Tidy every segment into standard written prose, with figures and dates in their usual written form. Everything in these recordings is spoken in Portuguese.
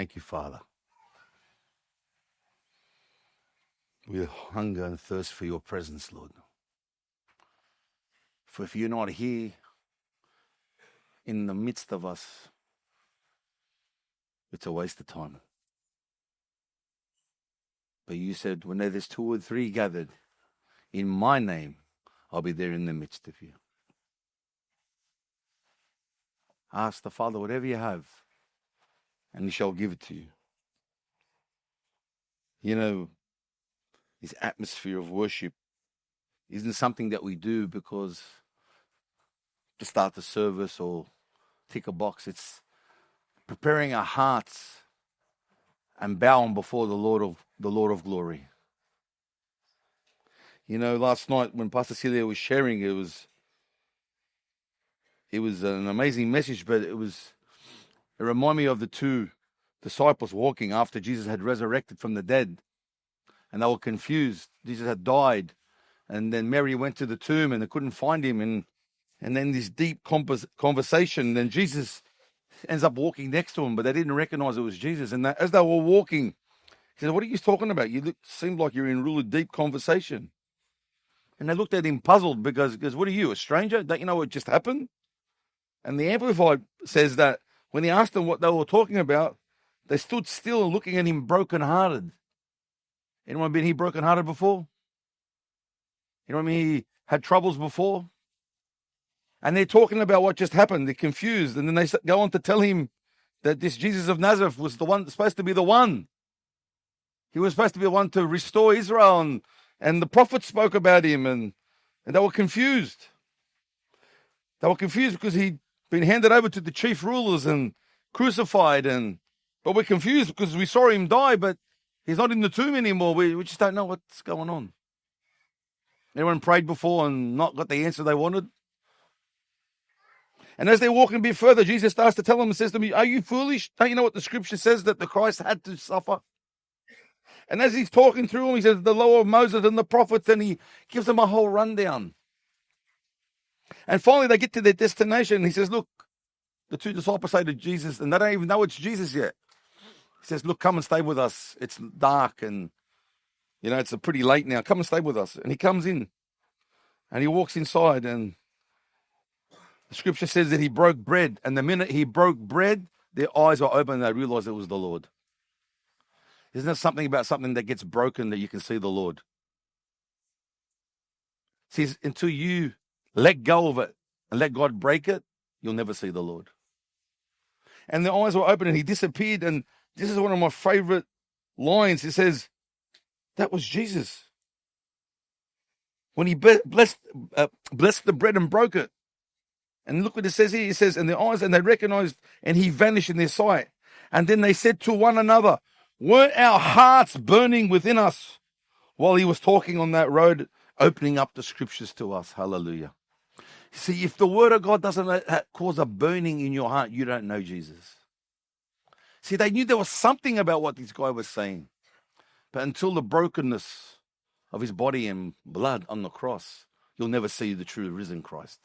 Thank you, Father. We hunger and thirst for your presence, Lord. For if you're not here in the midst of us, it's a waste of time. But you said, when there's 2 or 3 gathered in my name, I'll be there in the midst of you. Ask the Father whatever you have, and he shall give it to you. You know, this atmosphere of worship isn't something that we do because to start the service or tick a box. It's preparing our hearts and bowing before the Lord of glory. You know, last night when Pastor Celia was sharing, it was an amazing message, but it reminded me of the 2 disciples walking after Jesus had resurrected from the dead. And they were confused. Jesus had died. And then Mary went to the tomb and they couldn't find him. And then this deep conversation. Then Jesus ends up walking next to him, but they didn't recognize it was Jesus. And as they were walking, he said, "What are you talking about? You seem like you're in really deep conversation." And they looked at him puzzled because what are you, a stranger? Don't you know what just happened? And the Amplified says that when he asked them what they were talking about, they stood still looking at him brokenhearted. Anyone been here brokenhearted before? Anyone he had troubles before? And they're talking about what just happened. They're confused. And then they go on to tell him that this Jesus of Nazareth was supposed to be the one. He was supposed to be the one to restore Israel. And the prophets spoke about him. And they were confused. They were confused because he'd been handed over to the chief rulers and crucified. But we're confused because we saw him die, but he's not in the tomb anymore. We just don't know what's going on. Anyone prayed before and not got the answer they wanted? And as they're walking a bit further, Jesus starts to tell them and says to me, "Are you foolish? Don't you know what the scripture says that the Christ had to suffer?" And as he's talking through them, he says, "The law of Moses and the prophets," and he gives them a whole rundown. And finally they get to their destination. And he says, "Look," the 2 disciples say to Jesus, and they don't even know it's Jesus yet. He says, "Look, come and stay with us. It's dark and, it's pretty late now. Come and stay with us." And he comes in and he walks inside, and the scripture says that he broke bread. And the minute he broke bread, their eyes were open and they realized it was the Lord. Isn't there something about something that gets broken that you can see the Lord? See, until you let go of it and let God break it, you'll never see the Lord. And their eyes were open and he disappeared. And this is one of my favorite lines. It says, that was Jesus. When he blessed the bread and broke it. And look what it says here. It says, and their eyes, and they recognized, and he vanished in their sight. And then they said to one another, "Weren't our hearts burning within us while he was talking on that road, opening up the scriptures to us?" Hallelujah. See, if the word of God doesn't cause a burning in your heart, you don't know Jesus. See, they knew there was something about what this guy was saying. But until the brokenness of his body and blood on the cross, you'll never see the true risen Christ.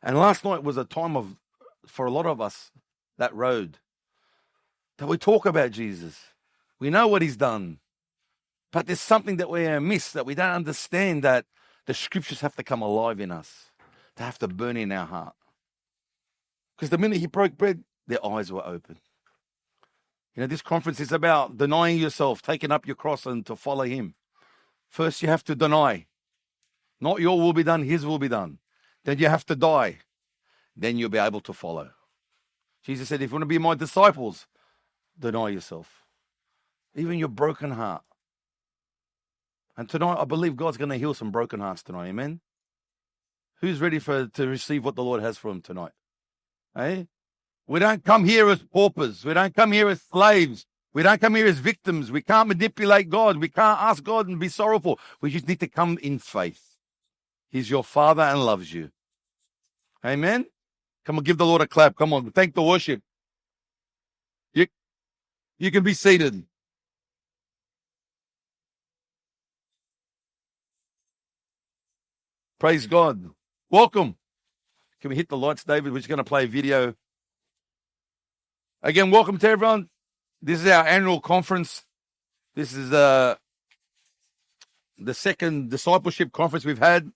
And last night was a time for a lot of us, that road, that we talk about Jesus. We know what he's done. But there's something that we miss, that we don't understand, that the scriptures have to come alive in us. They have to burn in our heart. Because the minute he broke bread, their eyes were open. This conference is about denying yourself, taking up your cross and to follow him. First, you have to deny. Not your will be done, his will be done. Then you have to die. Then you'll be able to follow. Jesus said, if you want to be my disciples, deny yourself. Even your broken heart. And tonight, I believe God's going to heal some broken hearts tonight. Amen? Who's ready to receive what the Lord has for him tonight? Eh? We don't come here as paupers. We don't come here as slaves. We don't come here as victims. We can't manipulate God. We can't ask God and be sorrowful. We just need to come in faith. He's your Father and loves you. Amen? Come on, give the Lord a clap. Come on, thank the worship. You can be seated. Praise God. Welcome. Can we hit the lights, David? We're just going to play a video. Again, welcome to everyone. This is our annual conference. This is the second discipleship conference we've had.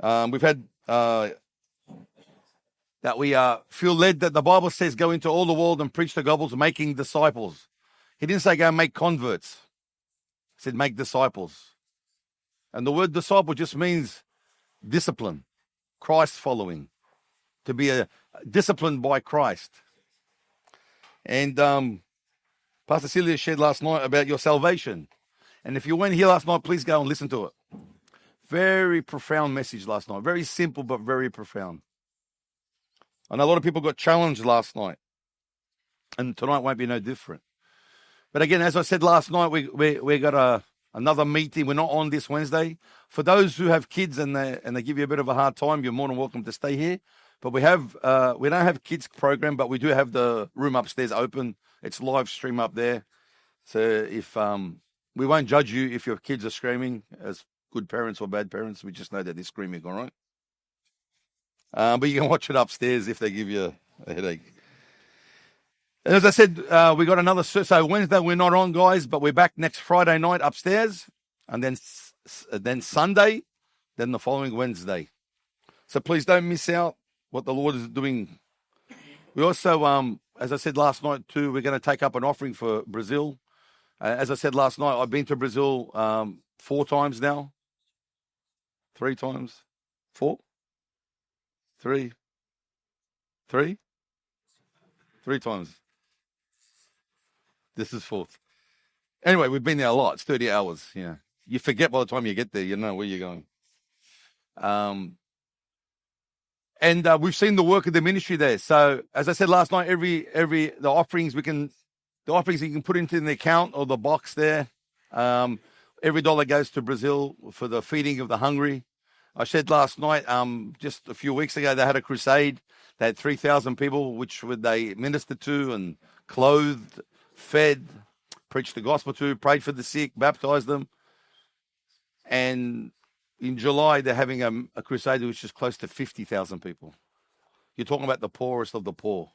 We've had that we feel led that the Bible says go into all the world and preach the gospel, making disciples. He didn't say go and make converts. He said make disciples. And the word disciple just means discipline, Christ following, to be disciplined by Christ. And Pastor Celia shared last night about your salvation. And if you weren't here last night, please go and listen to it. Very profound message last night. Very simple, but very profound. I know a lot of people got challenged last night. And tonight won't be no different. But again, as I said last night, we got another meeting. We're not on this Wednesday. For those who have kids and they give you a bit of a hard time, you're more than welcome to stay here. But we don't have kids program, but we do have the room upstairs open. It's live stream up there. So if we won't judge you if your kids are screaming as good parents or bad parents. We just know that they're screaming, all right? But you can watch it upstairs if they give you a headache. And as I said, we got another. So Wednesday we're not on, guys, but we're back next Friday night upstairs, and then Sunday, then the following Wednesday. So please don't miss out what the Lord is doing. We also, as I said last night too, we're going to take up an offering for Brazil. As I said last night, I've been to Brazil 4 times now. 3 times, 4, 3 times. This is 4th. Anyway, we've been there a lot. It's 30 hours. Yeah, you forget by the time you get there. You know where you're going. And we've seen the work of the ministry there. So as I said last night, the offerings you can put into the account or the box there. Every dollar goes to Brazil for the feeding of the hungry. I said last night, just a few weeks ago, they had a crusade. They had 3,000 people, which they ministered to and clothed, fed, preached the gospel to, prayed for the sick, baptized them. And in July, they're having a crusade which is close to 50,000 people. You're talking about the poorest of the poor.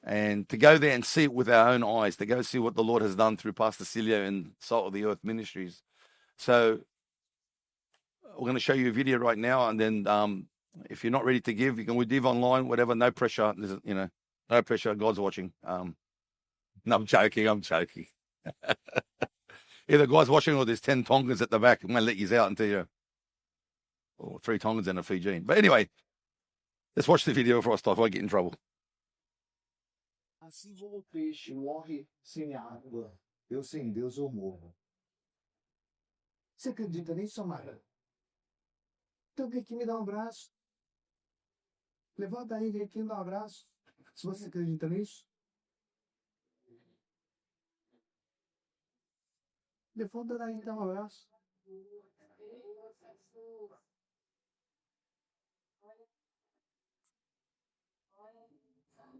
And to go there and see it with our own eyes, to go see what the Lord has done through Pastor Celia and Salt of the Earth Ministries. So we're going to show you a video right now, and then if you're not ready to give, you can give online, whatever. No pressure. No pressure. God's watching. No, I'm joking. Either God's watching or there's 10 Tongans at the back. I'm going to let you out until you, or 3 Tongans and a Fijian. But anyway, let's watch the video before I start. If I get in trouble. Assim como o peixe morre sem água, eu sem Deus eu morro. Você acredita nisso, Amara? Então vem aqui me dá um abraço. Levanta aí, vem aqui me dá um abraço. Se você acredita nisso. Levanta daí e dá um abraço.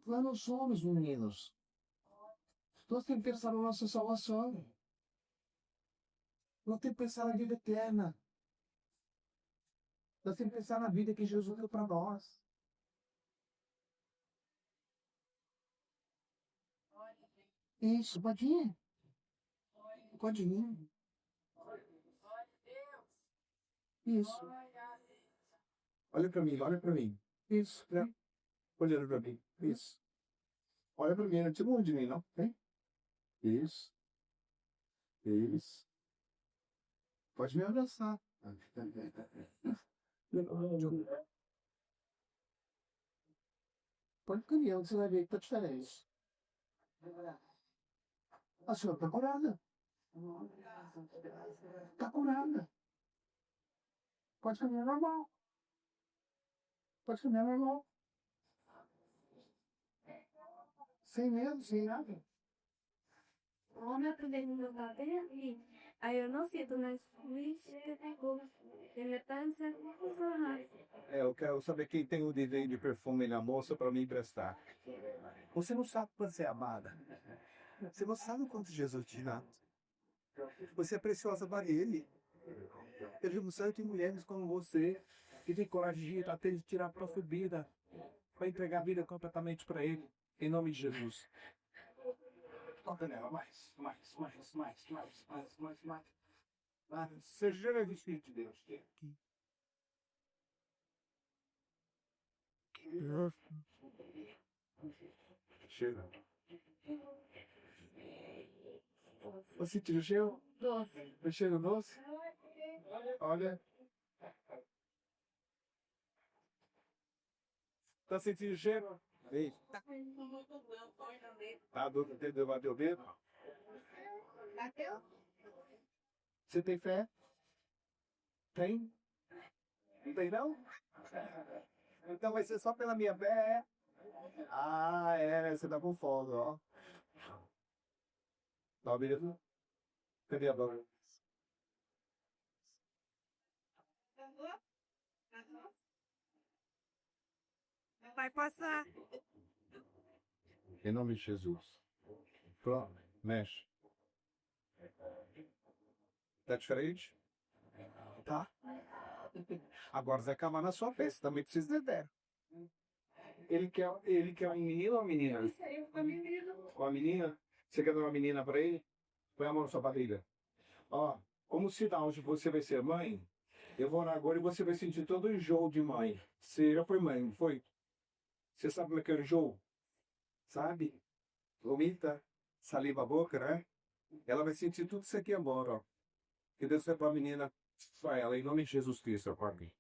Nós não somos meninos. Nós temos que pensar na nossa salvação. Nós temos que pensar na vida eterna. Nós temos que pensar na vida que Jesus deu para nós. Isso, pode ir. Pode ir. Isso. Olha para mim, olha para mim. Isso, né? Olhando para mim. Isso. Olha para mim, não tira longe de mim, não. Vem. Isso. Isso. Pode me abraçar. Pode caminhar, você vai ver que tá diferente. A senhora tá curada. Tá curada. Pode caminhar normal. Pode caminhar normal. Sem medo, sem nada. Ona tulengo tate aí eu não sinto nas Eu quero saber quem tem o desejo de perfume na moça para me emprestar. Você não sabe quanto você é amada. Você não sabe o quanto Jesus te ama. Você é preciosa para Ele. Ele não sabe de mulheres como você, que tem coragem de ir até de tirar a própria vida, para entregar a vida completamente para Ele. Em nome de Jesus. Toca nela, mais. Seja cheio do Espírito de Deus. Chega. Você sentiu o cheiro? Doce. O cheiro doce? Olha. Tá sentindo o cheiro? Ei. Tá do dedo bateu o dedo? Você tem fé? Tem? Não tem não? Então vai ser só pela minha fé, é? Ah, é, você tá com fome, ó. Tá mesmo? Cadê a bola? Vai passar. Em nome de Jesus. Pronto, mexe. Tá diferente? Tá. Agora vai acabar na sua festa, também precisa de ideia. Ele quer um menino ou uma menina? Isso aí, uma menina. Uma menina? Você quer dar uma menina pra ele? Põe a mão na sua barriga. Ó, como sinal de você vai ser mãe, eu vou orar agora e você vai sentir todo o enjoo de mãe. Você já foi mãe, não foi? Você sabe como é que é o enjoo? Sabe? Vomita, saliva a boca, né? Ela vai sentir tudo isso aqui agora, ó. Que Deus vai pra menina, pra ela, em nome de Jesus Cristo, para mim.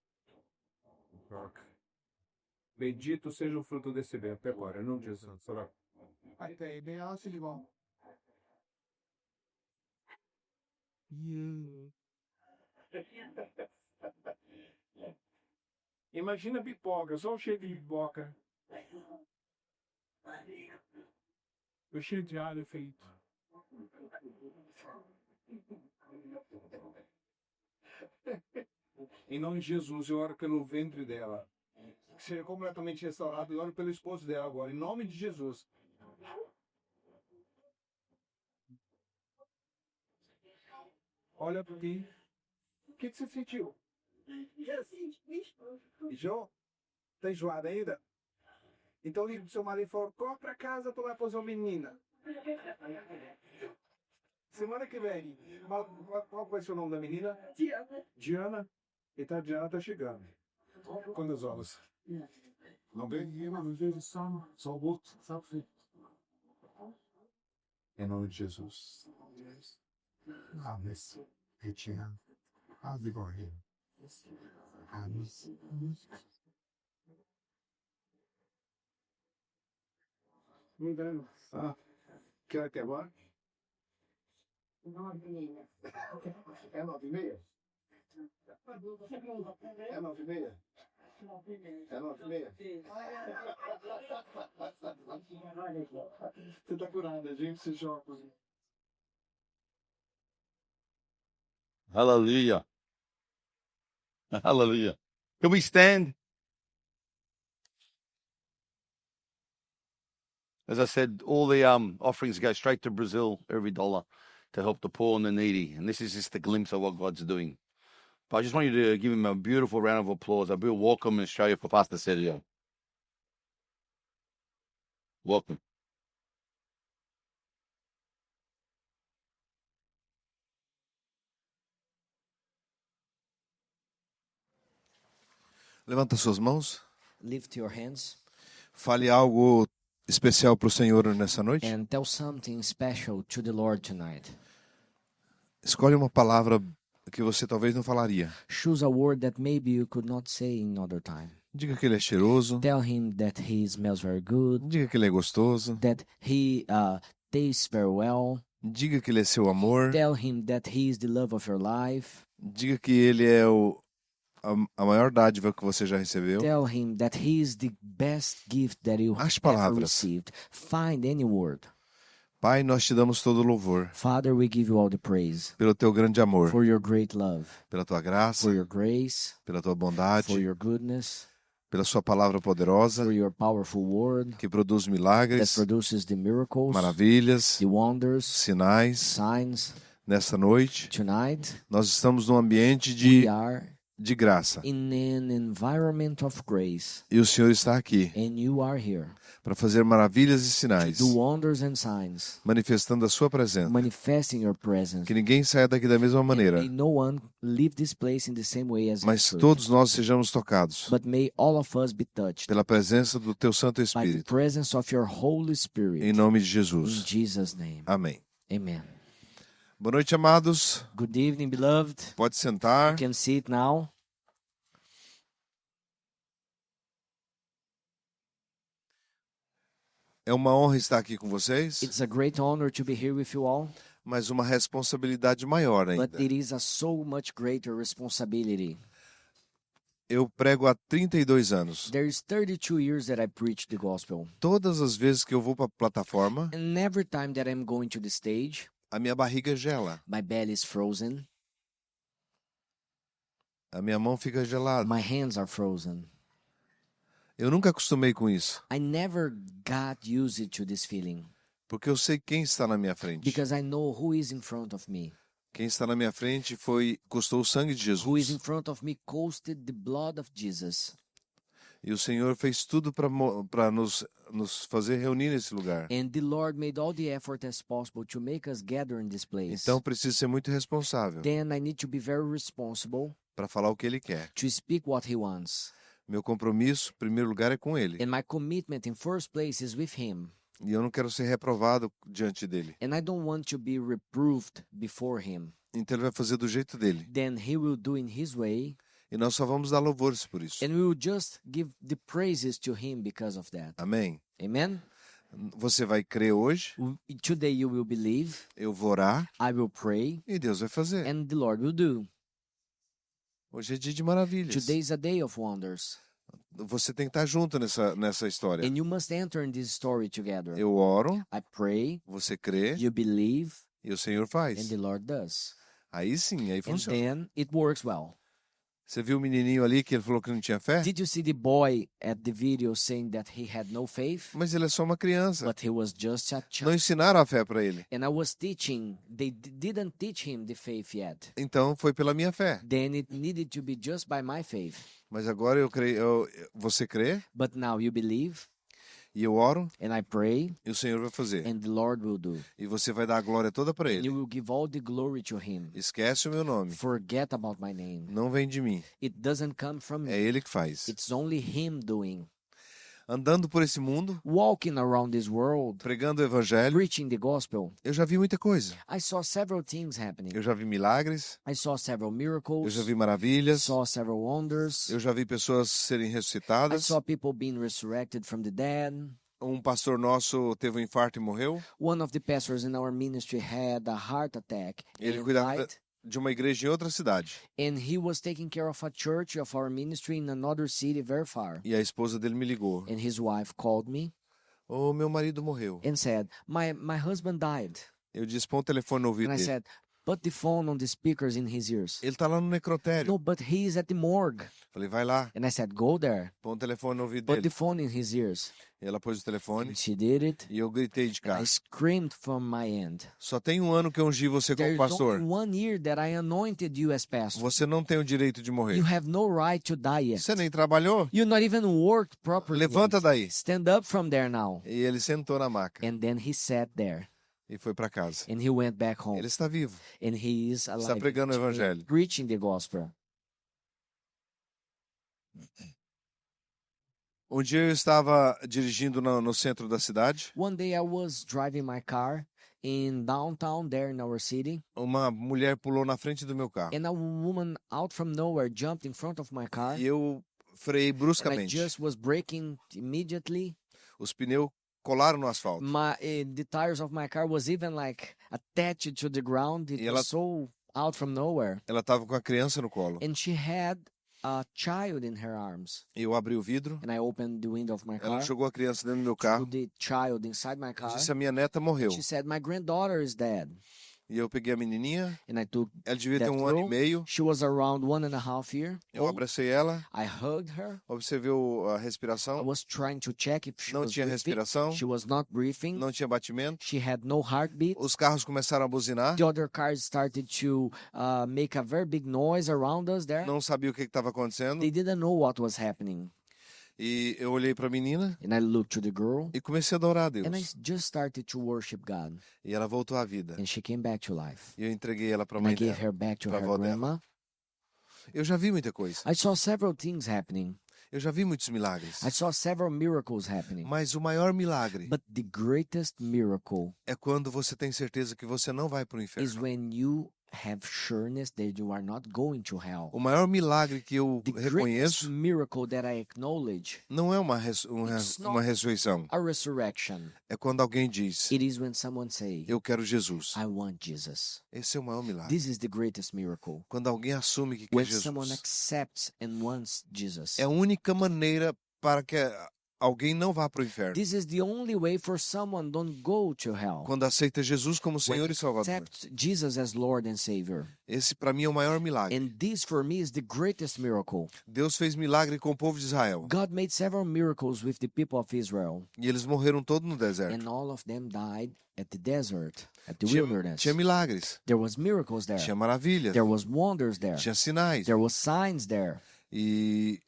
Bendito seja o fruto desse ventre agora, em nome de Jesus. Aí tem bem alto de bom. Imagina pipoca, só o cheiro de pipoca. O cheiro de alho feito. Em nome de Jesus, eu oro pelo ventre dela. Que seja completamente restaurado. Eu oro pelo esposo dela agora. Em nome de Jesus. Olha para mim. O que você sentiu? Enjoou? Tá enjoado ainda? Então liga pro seu marido e fala, corre pra casa, tu vai fazer uma menina. Semana que vem, qual vai ser o nome da menina? Diana. Diana. Então a Diana tá chegando. Quantos olhos? Não vem? Só o outro, sabe? Em nome de Jesus. Amém. Retiana. Ave Maria. Amém. Não dá. Ah, quer até agora? 9h30. É 9h30? É 9h30? É 9h30? Você tá curada, gente, se joga. Hallelujah. Hallelujah. Can we stand? As I said, all the offerings go straight to Brazil, every dollar, to help the poor and the needy. And this is just a glimpse of what God's doing. But I just want you to give him a beautiful round of applause. A real welcome in Australia for Pastor Sergio. Welcome. Levanta suas mãos. Lift your hands Fale algo especial para o Senhor nessa noite. and tell something special to the Lord tonight. Escolhe uma palavra que você talvez não falaria. Choose a word that maybe you could not say in other time. Diga que ele é cheiroso. Tell him that he smells very good, Diga que ele é gostoso. that he tastes very well. Diga que ele é seu amor. Tell him that he is the love of your life. Diga que ele é a maior dádiva que você já recebeu. Tell him that he is the best gift that you As ever palavras. received. Find any word. Pai, nós te damos todo o louvor Father, we give you all the praise pelo teu grande amor, for your great love, pela tua graça, for your grace, pela tua for bondade, your goodness, pela sua palavra poderosa for your powerful word que produz that milagres, produces the miracles, maravilhas, the wonders, sinais. signs. Nesta noite, Tonight, nós estamos num ambiente we de are de graça. in an environment of grace. E o Senhor está aqui And you are here para fazer maravilhas e to sinais, do wonders and signs, manifestando a sua presença. manifesting your presence. Que ninguém saia daqui da mesma And maneira, may no one leave this place in the same way as mas entered. todos nós sejamos tocados But may all of us be touched pela presença do Teu Santo by the Espírito. presence of your Holy Spirit. Em nome de In Jesus. Jesus' name. Amém. Amen. Boa noite, amados. Good evening, beloved. Pode sentar. You can sit now. É uma honra estar aqui com vocês, It's a great honor to be here with you all, mas uma responsabilidade maior but ainda. it is a so much greater responsibility. Eu prego há 32 anos. There is 32 years that I preach the gospel. Todas as vezes que eu vou para a plataforma, And every time that I'm going to the stage, a minha barriga gela, my belly is frozen, a minha mão fica gelada. my hands are frozen. Eu nunca acostumei com isso, I never got used to this feeling porque eu sei quem está na minha frente. because I know who is in front of me. Quem está na minha frente custou o sangue de Who is in Jesus. front of me costed the blood of Jesus. E o Senhor fez tudo para nos fazer reunir nesse lugar. And the Lord made all the effort as possible to make us gather in this place. Então preciso ser muito responsável Then I need to be very responsible para falar o que Ele quer. to speak what He wants. Meu compromisso, em primeiro lugar, é com Ele. And my commitment in first place is with Him. E eu não quero ser reprovado diante dele. And I don't want to be reproved before Him. Então Ele vai fazer do jeito dele. Then He will do in His way. E nós só vamos dar louvores por isso. And we will just give the praises to Him because of that. Amém? Amen? Você vai crer hoje, Today you will believe, eu vou orar I will pray, e Deus vai fazer. and the Lord will do. Hoje é dia de maravilhas. Today is a day of wonders. Você tem que estar junto nessa história. And you must enter in this story together. Eu oro, I pray, você crê you believe, e o Senhor and faz. the Lord does. Aí sim, aí And funciona. then it works well. Você viu o menininho ali que ele falou que não tinha fé? Did you see the boy at the video saying that he had no faith? Mas ele é só uma criança. But he was just a Não child. ensinaram a fé para ele. And I was teaching, they didn't teach him the faith yet. Então foi pela minha fé. Then it needed to be just by my faith. Mas agora eu creio, você crê But now you believe, e eu oro and I pray, e o Senhor vai fazer. and the Lord will do. E você vai dar a glória toda para And ele. you will give all the glory to him. Esquece o meu nome. Forget about my name. Não vem de mim. It doesn't come from É me. ele que faz. It's only him doing. Andando por esse mundo, Walking around this world, pregando o evangelho, preaching the gospel, eu já vi muita coisa. I saw several things happening. Eu já vi milagres, I saw several eu miracles. já vi maravilhas, Saw several wonders. eu já vi pessoas serem I ressuscitadas. saw people being resurrected from the dead. Um pastor nosso teve um infarto e morreu. One of the pastors in our ministry had a heart attack Ele and cuidava died. de uma igreja em outra cidade. And he was taking care of a church of our ministry in another city very far. E a esposa dele me ligou. And his wife called me Oh, meu marido morreu. and said, my husband died. Eu disse, põe o telefone no ouvido And I dele. said, put the phone on the speakers in his ears. Ele tá lá no necrotério. No, but he is at the morgue. Falei, vai lá, And I said, go there. põe o telefone no ouvido Put the dele. phone in his ears. E ela pôs o telefone And she did it. e eu gritei de And I cá. screamed from my end. Só tem um ano que eu ungi você como There's pastor. only 1 year that I anointed you as pastor. Você não tem o direito de morrer. You have no right to die yet. Você nem trabalhou? You not even worked properly. Levanta yet. daí. Stand up from there now. E ele sentou na maca And then he sat there e foi para casa. and he went back home. Ele está vivo. And he is alive, pregando o evangelho. preaching the gospel. Um dia eu estava dirigindo no centro da cidade. One day I was driving my car in downtown there in our city, Uma mulher pulou na frente do meu carro. and a woman out from nowhere jumped in front of my car. E eu freiei And I bruscamente. just was braking immediately. Os pneus colaram no asfalto. The tires of my car was even like attached to the ground. It E ela- was so out from nowhere. Ela estava com a criança no colo. And she had a child in her arms. Eu abri o vidro. And I opened the window of my Ela car, jogou a criança dentro do meu carro. put the child inside my E car. disse, a minha neta morreu. She said, my granddaughter is dead. E eu peguei a menininha, and I took ela devia ter that 1 ano e girl. meio. She was around 1.5 years Eu old. abracei ela, I hugged her. observei a I respiração, was trying to check if she não was tinha breathing. respiração, She was not breathing. não tinha batimento. She had no heartbeat. Os carros começaram a buzinar, The other cars started to make a very big noise around us there. não sabia o que estava acontecendo. They didn't know what was happening. E eu olhei para a menina And I looked to the girl, e comecei a adorar a and I Deus. just started to worship God. E ela voltou à vida. And she came back to life. E eu entreguei ela para a And I mãe gave dela. her back to pra her avó dela. grandma. Eu já vi muita coisa. I saw several things happening. Eu já vi muitos milagres. I saw several miracles happening. Mas o maior milagre But the greatest miracle é quando você tem certeza que você não vai para o is inferno. when you have sureness that you are not going to hell. O maior milagre que eu The greatest reconheço miracle that I acknowledge, não é It's not- uma ressurreição. a resurrection. É quando alguém diz, It is when someone say, eu quero Jesus. I want Jesus. Esse é o maior milagre. This is the greatest miracle. Quando alguém assume que quer When someone Jesus. accepts and wants Jesus. É a única maneira para que alguém não vá para o inferno. This is the only way for someone don't go to hell. Quando aceita Jesus como Senhor When e Salvador. accept Jesus as Lord and Savior. Esse para mim é o maior milagre. And this for me is the greatest miracle. Deus fez milagre com o povo de Israel. God made several miracles with the people of Israel, E eles morreram todos no deserto. and all of them died at the desert, at the Tinha, wilderness. tinha milagres, There was miracles there. tinha maravilhas, There was wonders there. tinha sinais. There was signs there, E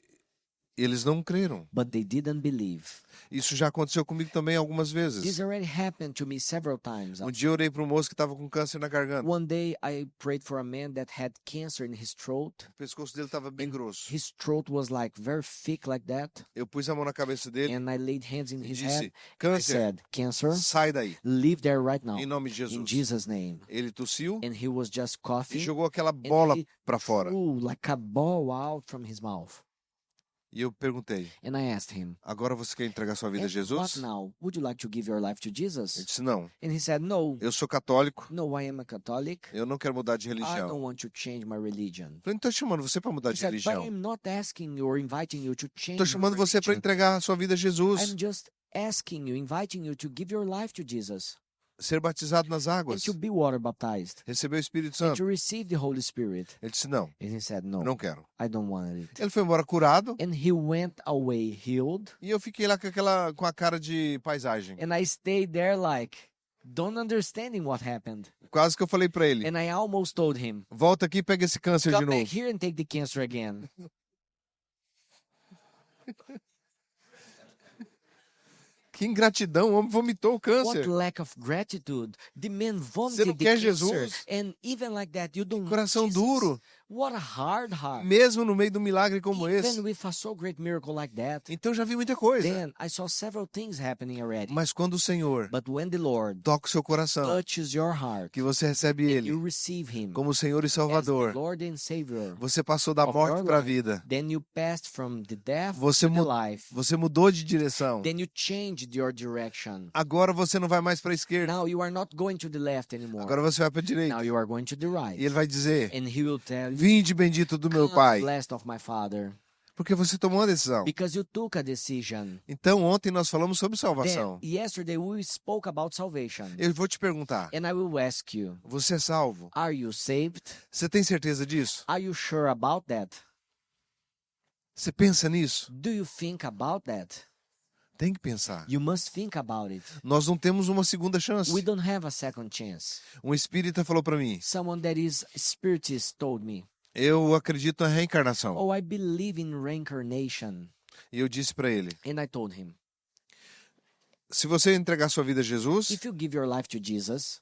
eles não creram. but they didn't believe. Isso já aconteceu comigo também algumas This vezes. already happened to me several times. Um dia eu orei para um moço que estava com câncer na garganta. One day I prayed for a man that had cancer in his throat. O pescoço dele estava bem grosso. His throat was like very thick like that, Eu pus a mão na cabeça dele and I laid hands in e his disse, head. I câncer, said, "Cancer, sai daí, leave there right now, em nome de in Jesus. Jesus' name." Ele tossiu And he was just e coughing, jogou aquela bola he para fora. threw like a ball out from his mouth. E eu perguntei, And I asked him, agora você quer entregar sua vida a "And what Jesus? now? Would you like to give your life to Ele Jesus?" disse, não, And he said, "No, eu sou católico, no, I am a Catholic. eu não quero mudar de I don't religião. want to change my religion." Eu falei, não estou chamando você para mudar He de said, "But religião. I'm not asking you or inviting you to change Estou your chamando você para religion. entregar a sua vida a Jesus. I'm just asking you, inviting you to give your life to Jesus Ser batizado nas and águas. to be water baptized Receber o Espírito and to Santo. receive the Holy Spirit." Ele disse, não, And he said, "No, não quero. I don't want it." Ele foi embora curado And he went away healed, e eu fiquei lá com a cara de paisagem. and I stayed there like, don't understanding what happened. Quase que eu falei para ele, And I almost told him, volta aqui e pega esse câncer de "Come back novo. here and take the cancer again." Que ingratidão, o homem vomitou o What câncer. lack of gratitude. The man Você não vomited the quer cancer. Jesus? And even like that, you don't want Coração Jesus. duro, What a hard heart. mesmo no meio de um milagre como Even esse. with a so great miracle like that. Então já vi muita coisa. Then I saw several things happening already. Mas quando o Senhor But when the Lord toca o seu coração, touches your heart, que você recebe and Ele you receive Him como Senhor e as the Salvador, Lord and Savior, você passou da of morte your para a life, vida. then you passed from the death Você, to the mu life. você mudou de direção. Then you changed your direction. Agora você não vai mais para a esquerda. Now you are not going to the left anymore. Agora você vai para a Now direita. you are going to the right. E Ele vai dizer, And He will tell you, vinde bendito do meu "Come, Pai. blessed of my Father," Porque você tomou uma decisão. because you took a decision. Então ontem nós falamos sobre Then, salvação. yesterday we spoke about salvation. Eu vou te perguntar, And I will ask you, você é salvo? are you saved? Você tem certeza disso? Are you sure about that? Você pensa nisso? Do you think about that? Tem que pensar. You must think about it. Nós não temos uma segunda chance. We don't have a second chance. Um espírita falou para mim, Someone that is spiritist told me, eu acredito na reencarnação. "Oh, I believe in reincarnation." E eu disse para ele, And I told him, se você entregar sua vida a Jesus if you give your life to Jesus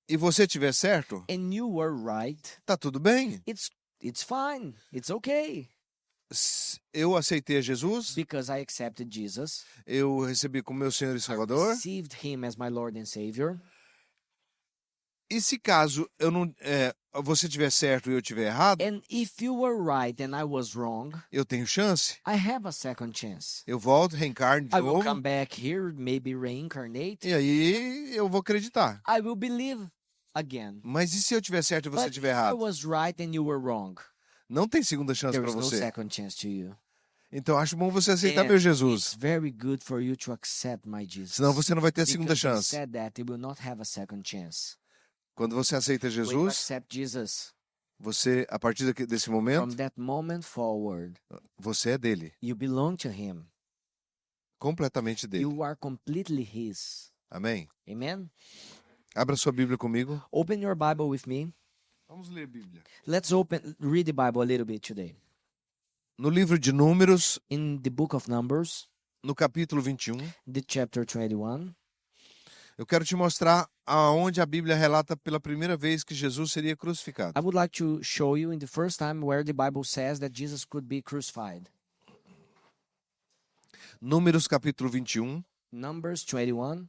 e você tiver certo, and you were right, tá tudo bem. it's fine. It's okay. Eu aceitei a Jesus, Because I accepted Jesus, eu recebi como meu Senhor e Salvador. received Him as my Lord and Savior. E se caso eu não, você tiver certo e eu tiver errado, And if you were right and I was wrong, eu tenho chance. I have a second chance. Eu volto, reencarno de I will novo. come back here, maybe reincarnate. E aí eu vou acreditar. I will believe again. Mas e se eu tiver certo e você But tiver if I errado? was right and you were wrong, Não tem segunda chance there para is no você. second chance to you. Então acho bom você aceitar And meu it's Jesus. very good for you to accept my Jesus. Senão você não vai ter a segunda Because he chance. said that you will not have a second chance. Quando você aceita when you Jesus, accept Jesus, você, a partir desse from momento, that moment forward, você é dele, you belong to Him. completamente dele. You are completely His. Amém? Amen? Abra sua Bíblia comigo. Open your Bible with me. Vamos ler a Bíblia. Let's read the Bible a little bit today. No livro de Números, In the book of Numbers, no capítulo 21, the chapter 21, eu quero te mostrar aonde a Bíblia relata pela primeira vez que Jesus seria crucificado. I would like to show you in the first time where the Bible says that Jesus could be crucified. Números capítulo 21. Numbers 21.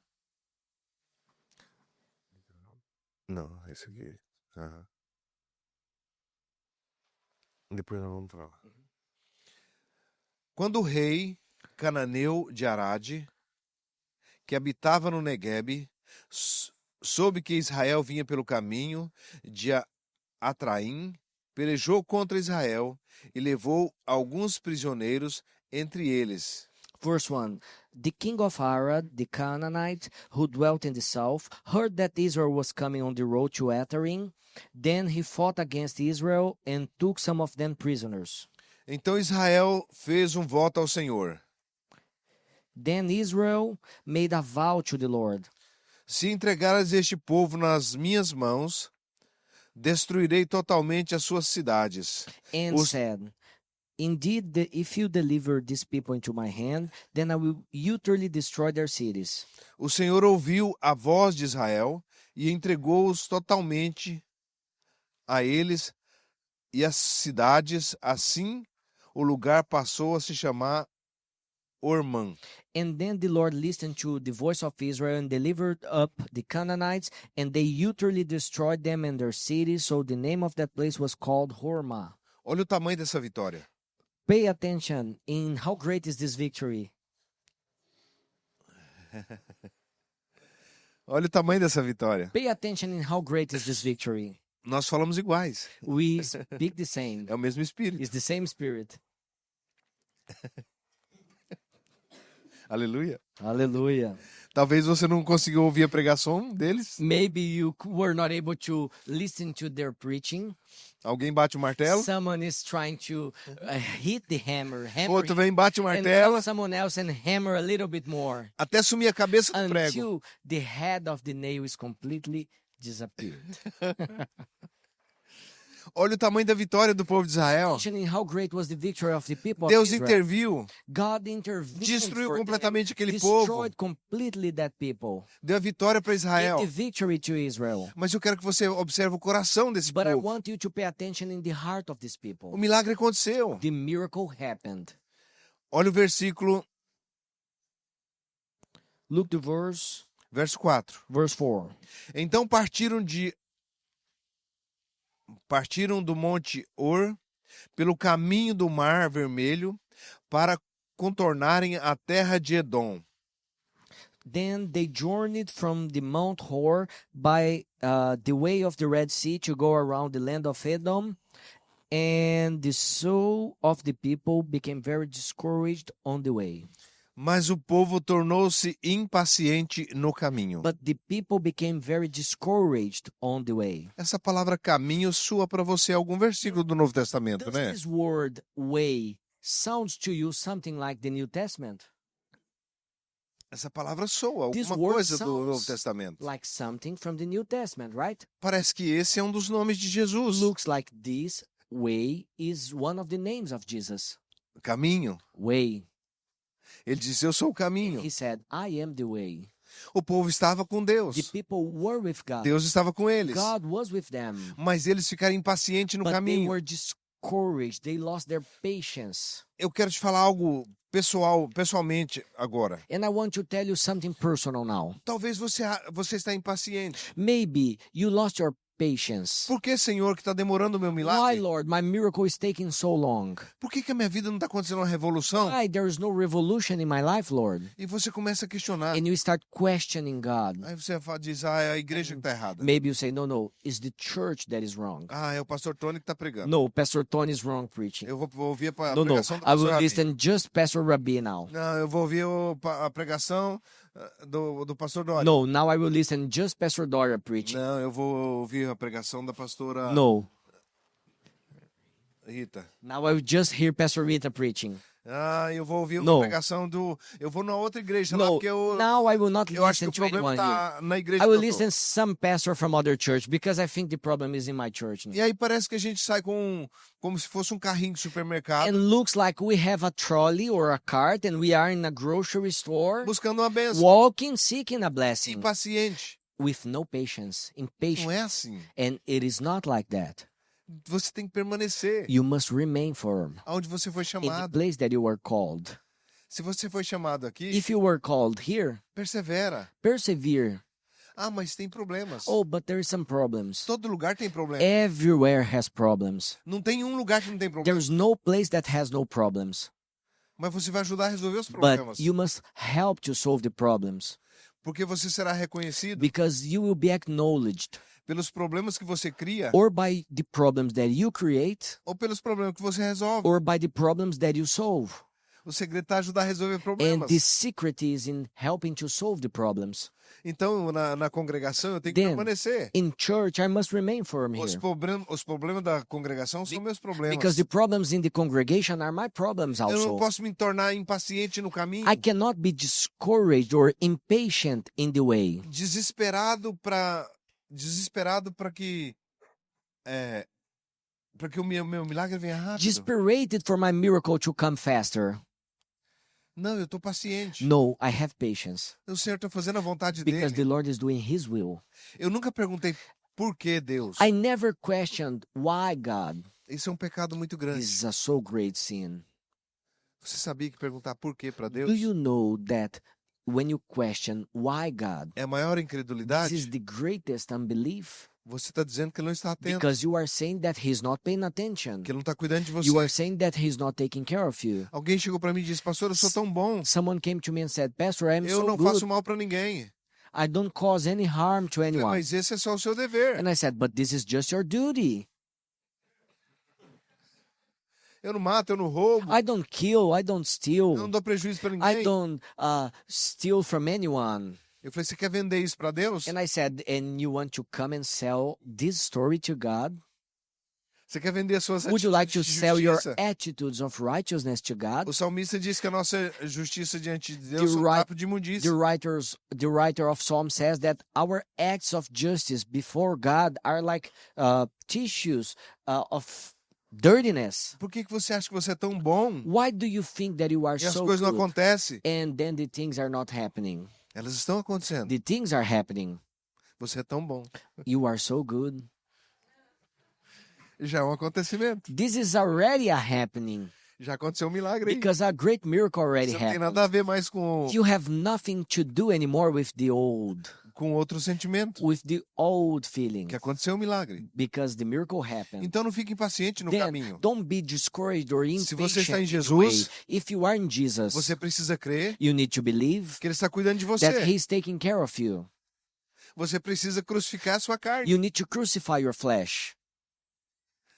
Não, esse aqui. Aham. Depois nós vamos falar. Quando o rei cananeu de Arade, que habitava no Neguebe, soube que Israel vinha pelo caminho de Atraim, pelejou contra Israel e levou alguns prisioneiros, entre eles Verse 1. The king of Arad, the Canaanite, who dwelt in the south, heard that Israel was coming on the road to Atarim. Then he fought against Israel and took some of them prisoners. Então Israel fez voto ao Senhor. Then Israel made a vow to the Lord. Se entregares este povo nas minhas mãos, destruirei totalmente as suas cidades. And Os- said, Indeed, if you deliver these people into my hand, then I will utterly destroy their cities. O Senhor ouviu a voz de Israel e entregou-os totalmente a eles e as cidades. Assim, o lugar passou a se chamar Ormã. And then the Lord listened to the voice of Israel and delivered up the Canaanites, and they utterly destroyed them and their cities. So the name of that place was called Hormah. Olha o tamanho dessa vitória. Pay attention in how great is this victory. Olha o tamanho dessa vitória. Pay attention in how great is this victory. Nós falamos iguais. We speak the same. É o mesmo espírito. It's the same spirit. Aleluia. Hallelujah. Talvez você não conseguiu ouvir a pregação deles. Maybe you were not able to listen to their preaching. Alguém bate o martelo. Someone is trying to hit the hammer, Outro vem, bate o and martelo. come someone else and hammer a little bit more Até sumir a cabeça do prego. until the head of the nail is completely disappeared. Olha o tamanho da vitória do povo de Israel. Mentioning how great was the victory of the people of Deus Israel. interviu, God intervened destruiu for them, completamente aquele destroyed povo, completely that people. deu a vitória para Gave Israel. the victory to Israel. Mas eu quero que você observe o coração desse But I povo. want you to pay attention in the heart of these O people. milagre aconteceu. The miracle happened. Olha o versículo, Look the verse 4. 4. Então partiram do Monte Or pelo caminho do Mar Vermelho para contornarem a terra de Edom. Then they journeyed from the Mount Hor by the way of the Red Sea to go around the land of Edom. And the soul of the people became very discouraged on the way. Mas o povo tornou-se impaciente no caminho. But the people became very discouraged on the way. Essa palavra caminho soa para você algum versículo do Novo Testamento, Does né? this word way sounds to you something like the New Testament? Essa palavra soa This alguma word coisa do Novo sounds Testamento. like something from the New Testament, right? Parece que esse é um dos nomes de Jesus. Looks like this way is one of the names of Jesus. Caminho. Way. Ele disse, eu sou o caminho. He said, I am the way. O povo estava com Deus. The people were with God. Deus estava com eles. God was with them. Mas eles ficaram impacientes no But they caminho. were discouraged. They lost their patience. Eu quero te falar algo pessoalmente agora. And I want to tell you something personal now. Talvez você está impaciente. Maybe you lost your patience. Por que, Senhor, que está demorando o meu Why, milagre? Lord, my miracle is taking so long? Por que a minha vida não está acontecendo uma revolução? Why there is no revolution in my life, Lord? E você começa a questionar. And you start questioning God. Aí você diz, é a igreja que está errada. Maybe you say, no, it's the church that is wrong. É o pastor Tony que está pregando. No, Pastor Tony is wrong preaching. Eu vou ouvir a No, pregação do I pastor will Rabi. listen just Pastor Rabbi now. Não, eu vou ouvir a pregação do pastor Dória? No, now I will listen just Pastor Dora preaching. Não, eu vou ouvir a pregação da pastora No, Rita. now I will just hear Pastor Rita preaching. Ah, eu vou ouvir No. a pregação do... Eu vou na outra igreja lá, No, porque now I will not eu acho que listen o to problema anyone here. tá na igreja I will que eu tô. listen some pastor from other church because I think the problem is in my church now. E aí parece que a gente sai como se fosse um carrinho de supermercado, And looks like we have a trolley or a cart and we are in a grocery store buscando uma bênção. walking, seeking a blessing Impaciente. with no patience, Não impatient. é assim. And it is not like that. Você tem que permanecer You must remain firm onde você foi in the chamado. place that you were called. Se você foi chamado aqui, If you were called here, persevera. persevere. Ah, mas tem problemas. Oh, but there is some problems. Todo lugar tem problema. Everywhere has problems. Não tem um lugar que não tem problema. There's no place that has no problems. Mas você vai ajudar a resolver os But problemas. you must help to solve the problems Porque você será reconhecido because you will be acknowledged pelos problemas que você cria or by the problems that you create ou pelos problemas que você resolve. or by the problems that you solve. O segredo está ajudar a resolver And problemas. the secret is in helping to solve the problems. Então, na congregação, eu tenho que Then, permanecer. in church, I must remain firm Os here problemas da congregação são meus problemas. because the problems in the congregation are my problems Eu não also. posso me tornar impaciente no caminho, I cannot be discouraged or impatient in the way. desesperado para que para que o meu milagre venha rápido. Desesperated for my miracle to come faster. Não, eu estou paciente. No, I have patience O Senhor está fazendo a vontade because the dele. Lord is doing His will. Eu nunca perguntei por que Deus. I never questioned why God. Isso é um pecado muito This grande. is a so great sin. Você sabia que perguntar por que para Deus Do you know that when you question why God, é a maior this is incredulidade? the greatest unbelief? Você está dizendo que ele não está atento, Because you are saying that He's not paying attention. que ele não está cuidando de você. You are saying that He's not taking care of you. Alguém chegou para mim e disse: Pastor, eu sou tão bom. Someone came to me and said, Pastor, I'm Eu so não good. faço mal para ninguém. I don't cause any harm to Eu falei, anyone. mas esse é só o seu dever. And I said, but this is just your duty. Eu não mato, eu não roubo, I don't kill, I don't eu não steal, dou prejuízo para I ninguém. don't steal from anyone. Eu falei: você quer vender isso para Deus? And I said, and you want to come and sell this story to God? Você quer vender as suas Would you like to atitudes de sell your justiça? attitudes of righteousness to God? O salmista diz que a nossa justiça diante de Deus é The um right- trapo de imundícia. The writer of Psalm says that our acts of justice before God are like tissues of dirtiness. Por que você acha que você é tão bom Why do you think that you are e as so coisas não good acontecem? and then the things are not happening? Elas estão acontecendo. The things are happening. Você é tão bom. You are so good. Já é um acontecimento. This is already a happening Já aconteceu um milagre aí. because a great miracle already Isso não tem happened. nada a ver mais com You have nothing to do anymore with the old outro sentimento. feeling Que aconteceu um milagre. because the miracle happened. Então não fique impaciente no Then caminho. don't be discouraged or Se você está em impatient in the way. Jesus, If you are in Jesus, você precisa crer you need to believe que Ele está cuidando de that você. He's taking care of you. Você precisa crucificar a sua carne. You need to crucify your flesh.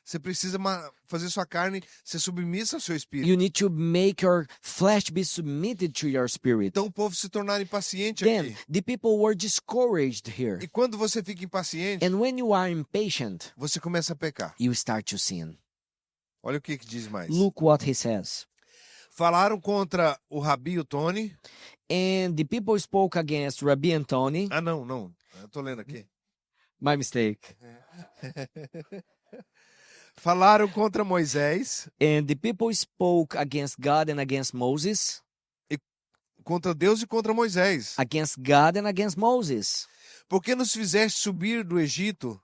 Você precisa fazer sua carne ser submissa ao seu espírito. You need to make your flesh be submitted to your spirit. Então o povo se tornar impaciente Then aqui. the people were discouraged here. E quando você fica impaciente, And when you are impatient, você começa a pecar. you start to sin. Olha o que diz mais. Look what he says. Falaram contra o Rabi e o Tony. And the people spoke against Rabbi and Tony. Ah, não. Eu tô lendo aqui. My mistake. Falaram contra Moisés, And the people spoke against God and against Moses. contra Deus e contra Moisés. Against God and against Moses. Por que nos fizeste subir do Egito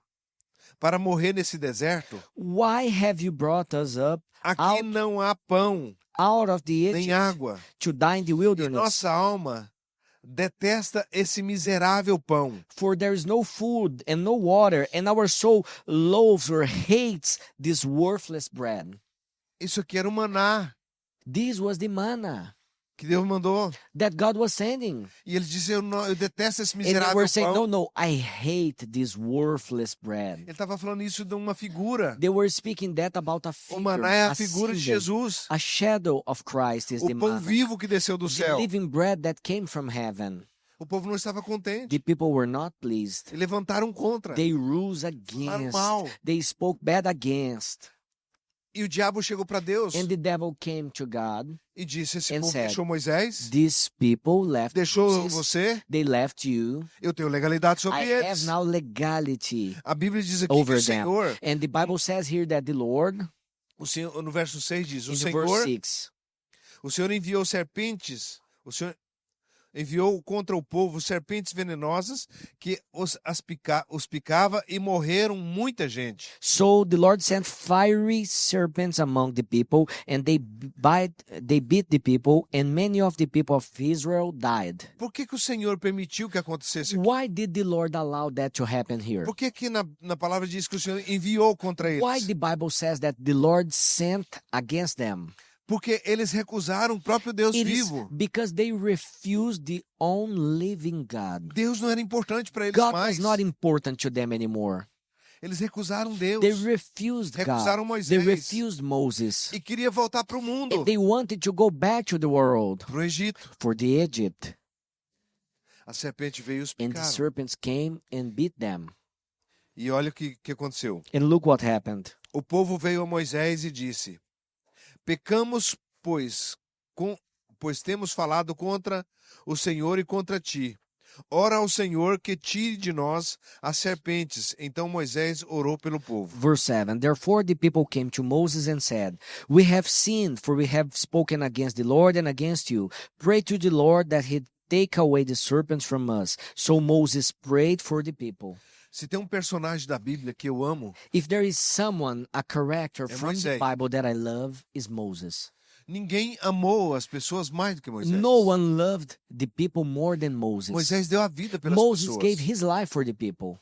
para morrer nesse deserto? Why have you brought us up Aqui Out- não há pão, out of the nem Egypt água. to die in the E wilderness? nossa alma detesta esse miserável pão. For there is no food and no water, and our soul loathes or hates this worthless bread. Isso aqui era o maná This was the manna que Deus mandou. that God was sending. E eles diziam: eu detesto esse And they miserável were saying, pão. no, I hate this worthless bread. Ele estava falando isso de uma figura. They were speaking that about a O figure, maná é a a figura de symbol, Jesus. a shadow of Christ is O the pão manna, vivo que desceu do the céu. living bread that came from heaven. O povo não estava contente. The people were not pleased. E levantaram contra. They rose Falaram against. mal. They spoke bad against. E o diabo chegou para Deus And the devil came to God. e disse: esse and povo said, deixou Moisés, These people left deixou Moses. você, They left you. eu tenho legalidade sobre I have eles. now legality A Bíblia diz aqui que over o them. Senhor, And the Bible says here that the Lord, o Senhor, no verso 6 diz: in the verse 6, o Senhor enviou serpentes, o Senhor enviou contra o povo serpentes venenosas que os picava e morreram muita gente. so the Lord sent fiery serpents among the people, and they beat the people, and many of the people of Israel died. Por que o Senhor permitiu que acontecesse aqui? Why did the Lord allow that to happen here? Por que aqui na palavra diz que o Senhor enviou contra eles? Why the Bible says that the Lord sent against them? Porque eles recusaram o próprio Deus It is vivo. because they refused the own living God. Deus não era importante para eles God mais. was not important to them anymore. Eles recusaram Deus They refused Recusaram God. Moisés. They refused Moses. e queria voltar para o mundo, And they wanted to go back to the world, para o Egito. for the Egypt. A serpente veio e os And the picaram. serpents came and beat them. E olha o que aconteceu. And look what happened. O povo veio a Moisés e disse: pecamos, pois temos falado contra o Senhor e contra ti. Ora ao Senhor que tire de nós as serpentes. Então Moisés orou pelo povo. Verse 7. Therefore the people came to Moses and said, We have sinned, for we have spoken against the Lord and against you. Pray to the Lord that he take away the serpents from us. So Moses prayed for the people. Se tem um personagem da Bíblia que eu amo, If there is someone, a character from the Moisés. Bible that I love, is Moses. ninguém amou as pessoas mais do que Moisés. No one loved the people more than Moses. Moisés deu a vida pelas Moses pessoas. gave his life for the people.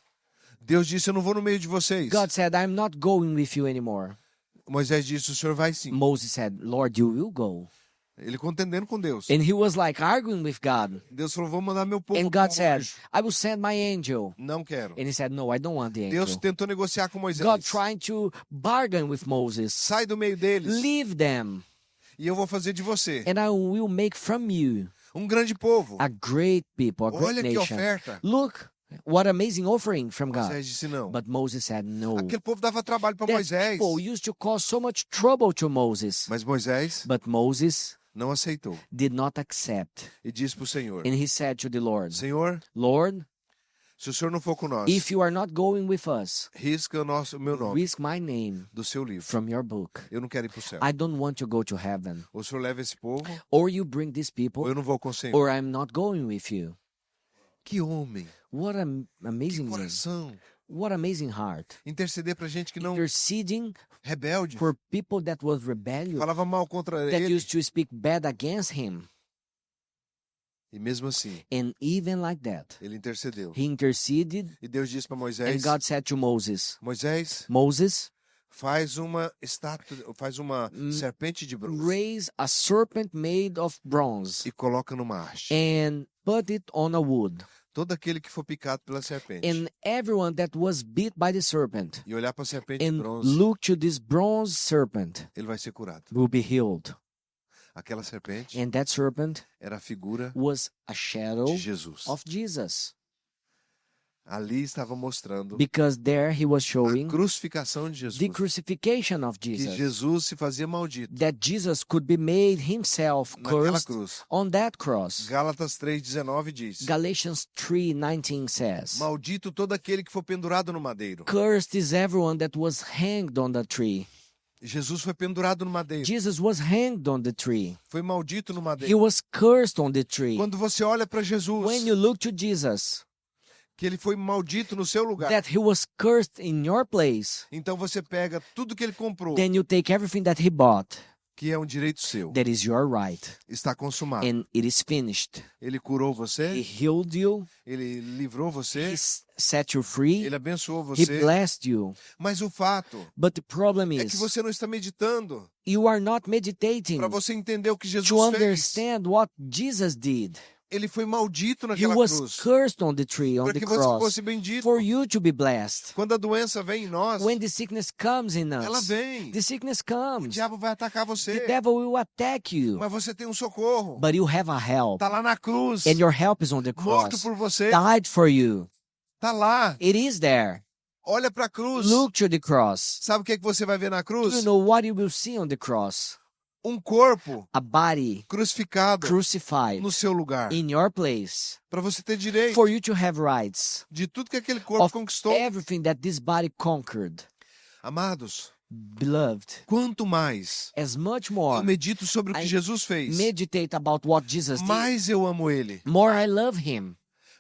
Deus disse: eu não vou no meio de vocês. God said, I'm not going with you anymore. Moisés disse: o Senhor vai sim. Moses said, Lord, you will go. Ele contendendo com Deus. And he was like arguing with God. Deus falou: vou mandar meu povo And para God o said, anjo. I will send my angel. Não quero. And he said, no, I don't want the Deus angel. tentou negociar com Moisés. God trying to bargain with Moses. Sai do meio deles Leave them, e eu vou fazer de você and I will make from you um grande povo. a great people, a great Olha que nation. oferta. Look, what amazing offering from God. Moisés disse não. But Moses said, no. Aquele povo dava trabalho para That Moisés. people used to cause so much trouble to Moses. Mas Moisés But Moses não aceitou. did not accept. E disse para o Senhor: And he said to the Lord, Senhor, Lord, se o Senhor não for com nós, if you are not going with us, risca o meu nome risk my name do seu livro. from your book. Eu não quero ir para o céu. I don't want to go to heaven. Ou o Senhor leva esse povo, Or you bring these ou people, eu não vou com o Senhor. or I'm not going with you. Que homem, What an que amazing man. coração. What amazing heart. Interceder para gente que não Interceding rebelde, for people that was rebellious, falava mal contra that ele. used to speak bad against him. E mesmo assim, And even like that, ele intercedeu. he interceded, E Deus disse para and Moisés: God said to Moses, Moisés, Moses, faz uma estátua, faz uma serpente de bronze raise a serpent made of bronze e coloca numa haste. and put it on a wood. Todo aquele que for picado pela serpente And everyone that was beat by the serpent e olhar para a serpente de and bronze, look to this bronze serpent ele vai ser curado. will be healed. Aquela serpente And that serpent era a figura was a shadow de Jesus. of Jesus. Ali estava mostrando Because there he was a showing crucificação de the Jesus. crucifixion of Que Jesus. Jesus se fazia maldito That Jesus could be made himself naquela cursed cruz. on that cross. Gálatas 3,19 diz: Galatians 3:19 says, Maldito todo aquele que for pendurado no madeiro. Cursed is everyone that was hanged on the tree. Jesus foi pendurado no madeiro. Jesus was hanged on the tree. Foi maldito no He madeiro. was cursed on the tree. Quando você olha para Jesus, When you look to Jesus, que ele foi maldito no seu lugar, that he was cursed in your place, então você pega tudo que ele comprou, then you take everything that he bought, que é um direito seu, that is your right, está consumado. and it is finished. Ele curou He você, healed you, ele livrou he você, set you free, ele abençoou he você. blessed you. Mas o fato But the problem é que is, você não está meditando you are not meditating para você entender o que Jesus to fez. understand what Jesus did. Ele foi maldito He naquela was cruz. cursed on the tree, on Para the que você cross, fosse bendito. for you to be blessed. Quando a doença vem em nós, When the sickness comes in ela us, vem. the sickness O comes. diabo vai atacar The você. devil will attack you, Mas você tem um socorro. but you have a help, Tá lá na cruz. and your help is on the Morto cross, por você. died for you. Tá lá. It is there. Olha para a cruz. Look to the cross. Sabe o que é que você vai ver na Do cruz? you know what you will see on the cross? Um corpo A body crucificado crucified no seu lugar. in your place, Para você ter direito for you to have rights de tudo que aquele corpo of conquistou. everything that this body conquered. Amados, Beloved, quanto mais as much eu more medito sobre o que I Jesus fez, meditate about what Jesus did, mais eu amo Ele. more I love him,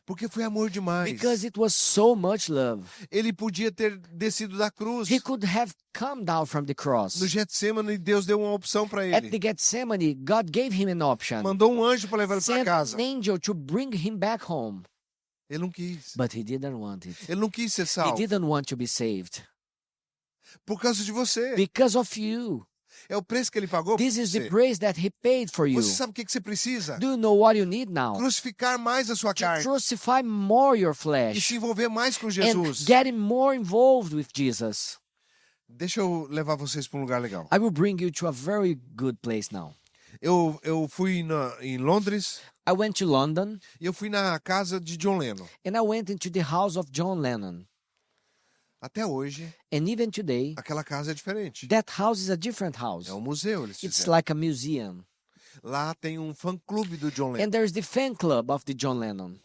Porque foi amor demais. because it was so much love. Ele podia ter descido da cruz. He could have come down from the cross. No Getsemane, Deus deu uma opção para At ele. the Gethsemane, God gave him an option. Mandou um anjo para levar ele para Sent casa. an angel to bring him back home, Ele não quis. but he didn't want it. Ele não quis ser He salvo. didn't want to be saved Por causa de você. because of you. É o preço que ele pagou por This is the você. praise that he paid for you. Você sabe o que você precisa? Do you know what you need now? Crucificar mais a sua To carne. crucify more your E flesh se envolver mais com and Jesus. getting more involved with Jesus. Deixa eu levar vocês para um lugar legal. I will bring you to a very good place now. Eu fui em Londres I went to London e eu fui na casa de John Lennon. and I went into the house of John Lennon. Até hoje, And even today, aquela casa é diferente. that house is a different house. É um museu, eles It's fizeram. like a museum. Lá tem um fã-clube do John Lennon. And there's the fan club of the John Lennon.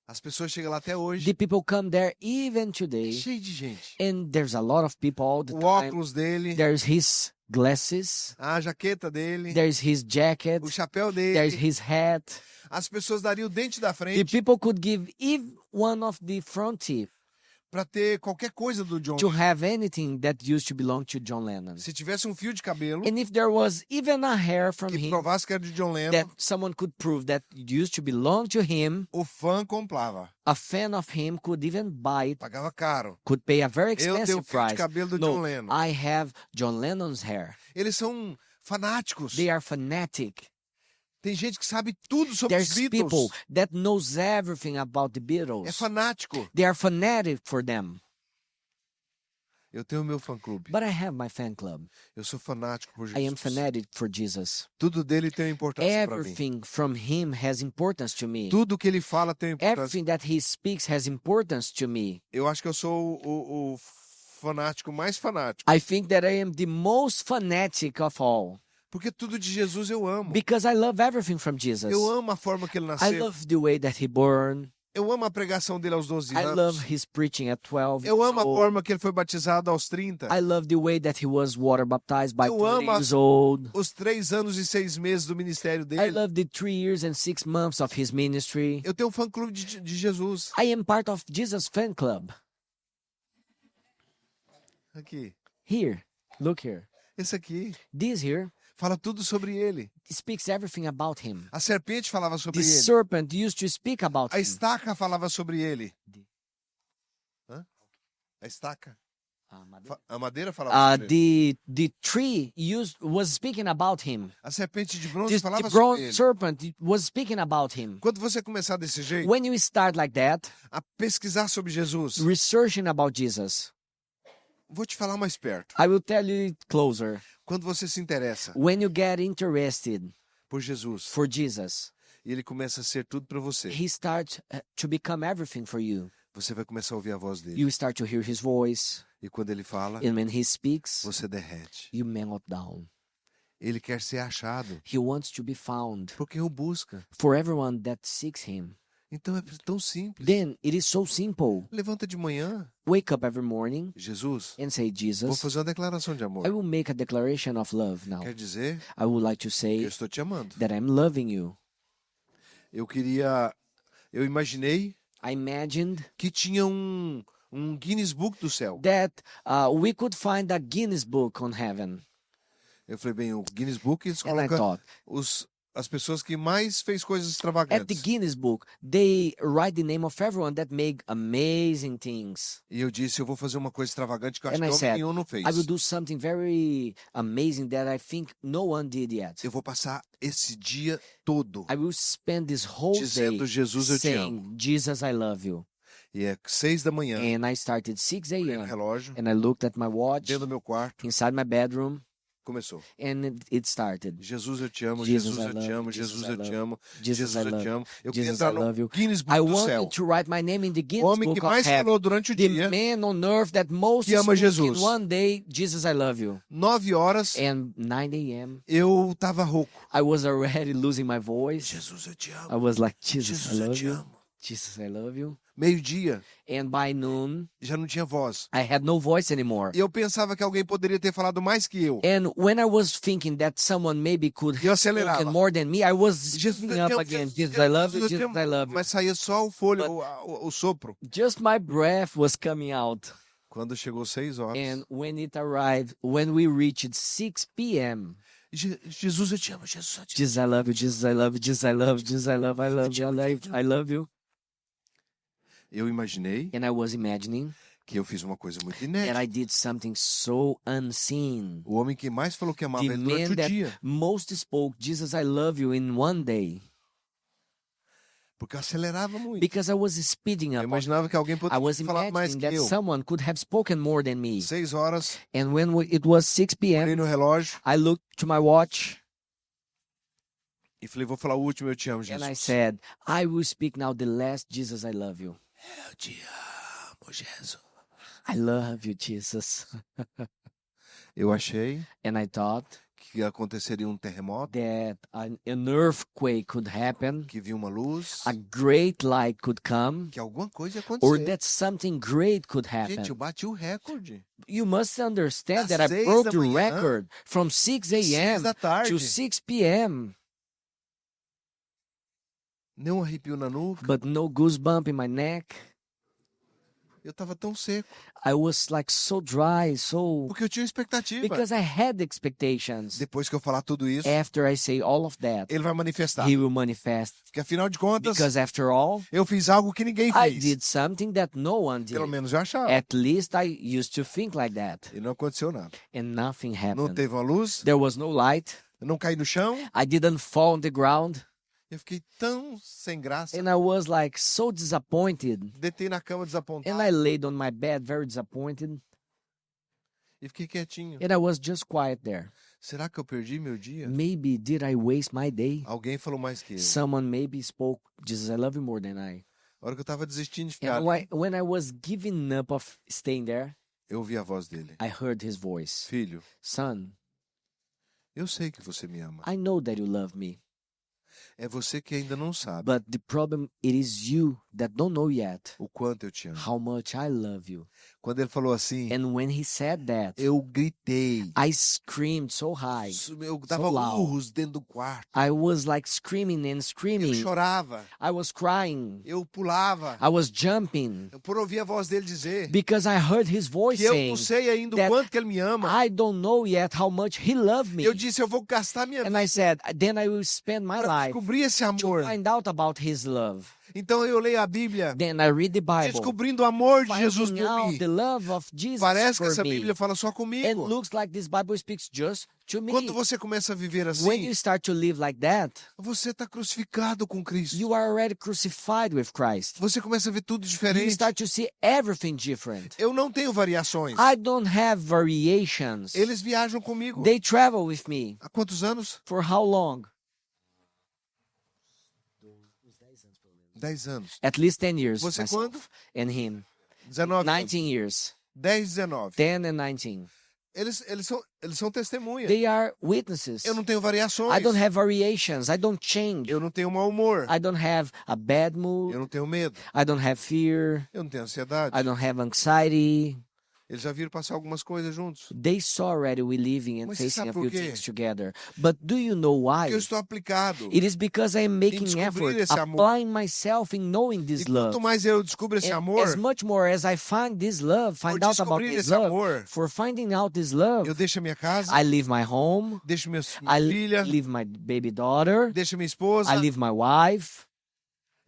As pessoas chegam lá até hoje. The people come there even É today. cheio de gente. And there's a lot of people all the O time. óculos dele, There's his glasses. a jaqueta dele, There's his jacket. o chapéu There's dele. his hat. As pessoas dariam o dente da The frente people could give even one of the front teeth para ter qualquer coisa do John to Lennon. have anything that used to belong to John Lennon. Se tivesse um fio de cabelo And if there was even a hair from que him provasse que era de John Lennon, that someone could prove that it used to belong to him, o fã comprava. a fan of him could even buy it, Pagava caro. could pay a very Eu tenho expensive o fio de price. cabelo do John No, Lennon. I have John Lennon's hair. Eles são fanáticos. They are fanatic. Tem gente que sabe tudo sobre os There's people Beatles. that knows everything about the É Beatles. fanático. They are fanatic for them. Eu tenho o meu fã-clube. But I have my fan club. Eu sou fanático por I am Jesus. fanatic for Jesus. Tudo dele tem importância para mim. Everything from him has importance to me. Tudo que ele fala tem importância. Everything that he speaks has importance to me. Eu acho que eu sou o fanático mais fanático. I think that I am the most fanatic of all Porque tudo de Jesus eu amo. because I love everything from Jesus. Eu amo a forma que ele I nasceu. love the way that he born. Eu amo a pregação dele aos 12 I anos. love his preaching at 12. Eu amo a years old. forma que ele foi batizado aos 30. I love the way that he was water baptized by Eu 30 amo years old. Os 3 anos e 6 meses do ministério I dele. love the 3 years and 6 months of his ministry. Eu tenho um fã-clube de Jesus. I am part of Jesus fan club. Aqui. Here, look here. Esse aqui. This here Fala tudo sobre ele. speaks everything about him. A serpente falava sobre The ele. serpent used to speak about A him. estaca falava sobre ele. Hã? A estaca? A madeira falava sobre ele. The tree was speaking about him. A serpente de bronze The falava sobre bronze ele. serpent was speaking about him. Quando você começar desse jeito, When you start like that, a pesquisar sobre Jesus, researching about Jesus, vou te falar mais perto. I will tell you it closer. Quando você se interessa When you get interested por Jesus for Jesus, e ele começa a ser tudo para você, he starts to become everything for you. você vai começar a ouvir a voz dele. You start to hear his voice, E quando ele fala, and when he speaks, você derrete. you melt down. Ele quer ser achado, He wants to be found porque o busca. for everyone that seeks him. Então é tão simples. Then it is so simple. Levanta de manhã, Wake up every morning Jesus, and say, vou Jesus, fazer uma declaração de amor. I will make a declaration of love now. Quer dizer I would like to que eu say estou te amando. that I'm loving you. Eu imaginei I imagined que tinha um Guinness Book do céu. that we could find a Guinness book on heaven. Eu falei, bem, o Guinness Book, eles And I colocam thought, os as pessoas que mais fez coisas At the extravagantes. Guinness Book, they write the name of everyone that make amazing things. E eu disse, eu vou fazer uma coisa extravagante que eu acho And I que homem said, nenhum não fez. I will do something very amazing that I think no one did yet. Eu vou passar esse dia todo I will spend this whole dizendo, day Jesus, eu te amo. saying, Jesus, I love you. E é 6 da manhã, And I started 6 olhei no a.m. relógio, and I looked at my watch dentro do meu quarto, inside my bedroom começou. and it started. Jesus, eu te amo, Jesus, Jesus, I eu love te you. amo, Jesus, Jesus, I eu te love amo, Jesus, Jesus, I eu love te amo. Eu queria Jesus, I entrar no love you. Guinness I Book do céu. wanted to write my name in the O Guinness homem que Book of mais Heaven. falou durante o The dia, man on earth that most que ama spoke Jesus. in one day, Jesus, I love you. 9 horas, And 9 a.m., eu tava rouco. I was already losing my voice. Jesus, eu te I amo. was like, Jesus, I Jesus, eu love te you. amo. Jesus, I love you. Meio-dia, And by noon, já não tinha voz. I had no voice anymore. E eu pensava que alguém poderia ter falado mais que eu. And when I was thinking that someone maybe could Eu have acelerava. spoken more than me, I was Jesus, speaking up eu- again. Jesus, I love you. eu te Jesus, amo. I love you. Mas saía só o folho, o sopro. Just my breath was coming out. Quando chegou 6 horas, And when it arrived, when we reached 6 p.m., Jesus, eu te amo, Jesus, eu te amo. Jesus, I love you. Jesus, I love you. Jesus, I love you. Jesus, I love you. I love you. I love you. I love you. Eu imaginei And I was imagining que eu fiz uma coisa muito that inédita. I did something so unseen. O homem que mais falou que amava The ele durante man o that dia. most spoke, Jesus, I love you, in one day. Porque eu acelerava muito. Because I was speeding Eu up. imaginava que alguém I poderia was ter falado mais imagining que that eu. someone could have spoken more than me. 6 horas, And when it was 6 olhei p.m., no relógio I looked to my watch e falei, vou falar o último, eu te amo, and I Jesus. said, I will speak now the last Jesus, I love you. Eu te amo, Jesus. I love you, Jesus. Eu achei And I thought que aconteceria um terremoto, that an earthquake could happen, que vinha uma luz, a great light could come, que alguma coisa ia or acontecer. that something great could Gente, eu happen. bati o recorde. You must understand Às that I 6 broke da the manhã, record from 6 6 a.m. da tarde. to 6 p.m., Nem um arrepio na nuca. but no goosebump in my neck. Eu tava tão seco. I was like so dry, so Porque eu tinha expectativa. because I had expectations. Depois que eu falar tudo isso, After I say all of that, ele vai manifestar. he will manifest. Porque afinal de contas, Because after all, eu fiz algo que ninguém I fez. did something that no one did. Pelo menos eu achava. At least I used to think like that. E não aconteceu nada. And nothing Não happened. teve uma luz, There was no light. eu não caí no chão. I didn't fall on the ground. Eu fiquei tão sem graça. And I was like so disappointed. Deitei na cama desapontado. And I laid on my bed very disappointed. E fiquei quietinho. And I was just quiet there. Será que eu perdi meu dia? Maybe did I waste my day? Alguém falou mais que eu. Someone maybe spoke, Jesus, I love you more than I. A hora que eu tava desistindo de ficar, And when I was giving up of staying there, eu ouvi a voz dele. I heard his voice. Filho, Son, eu sei que você me ama. I know that you love me, É você que ainda não sabe but the problem it is you that don't know yet o quanto eu te amo. how much I love you. Quando ele falou assim, And when he said that, eu gritei. I screamed so high. Eu dava loud. urros dentro do quarto. I was like screaming and Eu screaming. chorava. I was crying. Eu pulava. I was jumping Por ouvir a voz dele dizer because I heard his voice que eu saying, não sei ainda o that quanto que ele me ama. I don't know yet how much he loved me. Eu disse, eu vou gastar minha And vida I said, then I will spend my para life descobrir esse to amor. find out about his love. Então eu leio a Bíblia, Then I read the Bible, descobrindo o amor de Jesus finding por out mim. the love of Jesus Parece que for essa me. Bíblia fala só And comigo. looks like this Bible speaks just to me. Quando você começa a viver When assim, you start to live like that, você está crucificado com Cristo. you are already crucified with Christ. Você começa a ver tudo You diferente. start to see everything different. Eu não tenho variações. I don't have variations. Eles viajam comigo. They travel with me. Há quantos anos? For how long? 10 anos. At least 10 years. Você myself. quando? And him. 19 anos. 19 years. 10, 19. 10 and 19. Eles são testemunhas. They are witnesses. Eu não tenho variações. I don't have variations. I don't change. Eu não tenho mau humor. I don't have a bad mood. Eu não tenho medo. I don't have fear. Eu não tenho ansiedade. I don't have anxiety. Eles já viram passar algumas coisas juntos. They saw already we living and Mas você facing sabe a por few quê? things together. But do you know why? Porque eu estou aplicado. It is because I am making descobrir effort, esse amor. applying myself in knowing E this quanto love. mais eu descubro esse And amor, as much more as I find this love, por find out about descobrir this esse love, amor, for finding out this love, eu deixo a minha casa, I leave my home, deixo minha I filha, leave my baby daughter, deixo minha esposa, I leave my wife,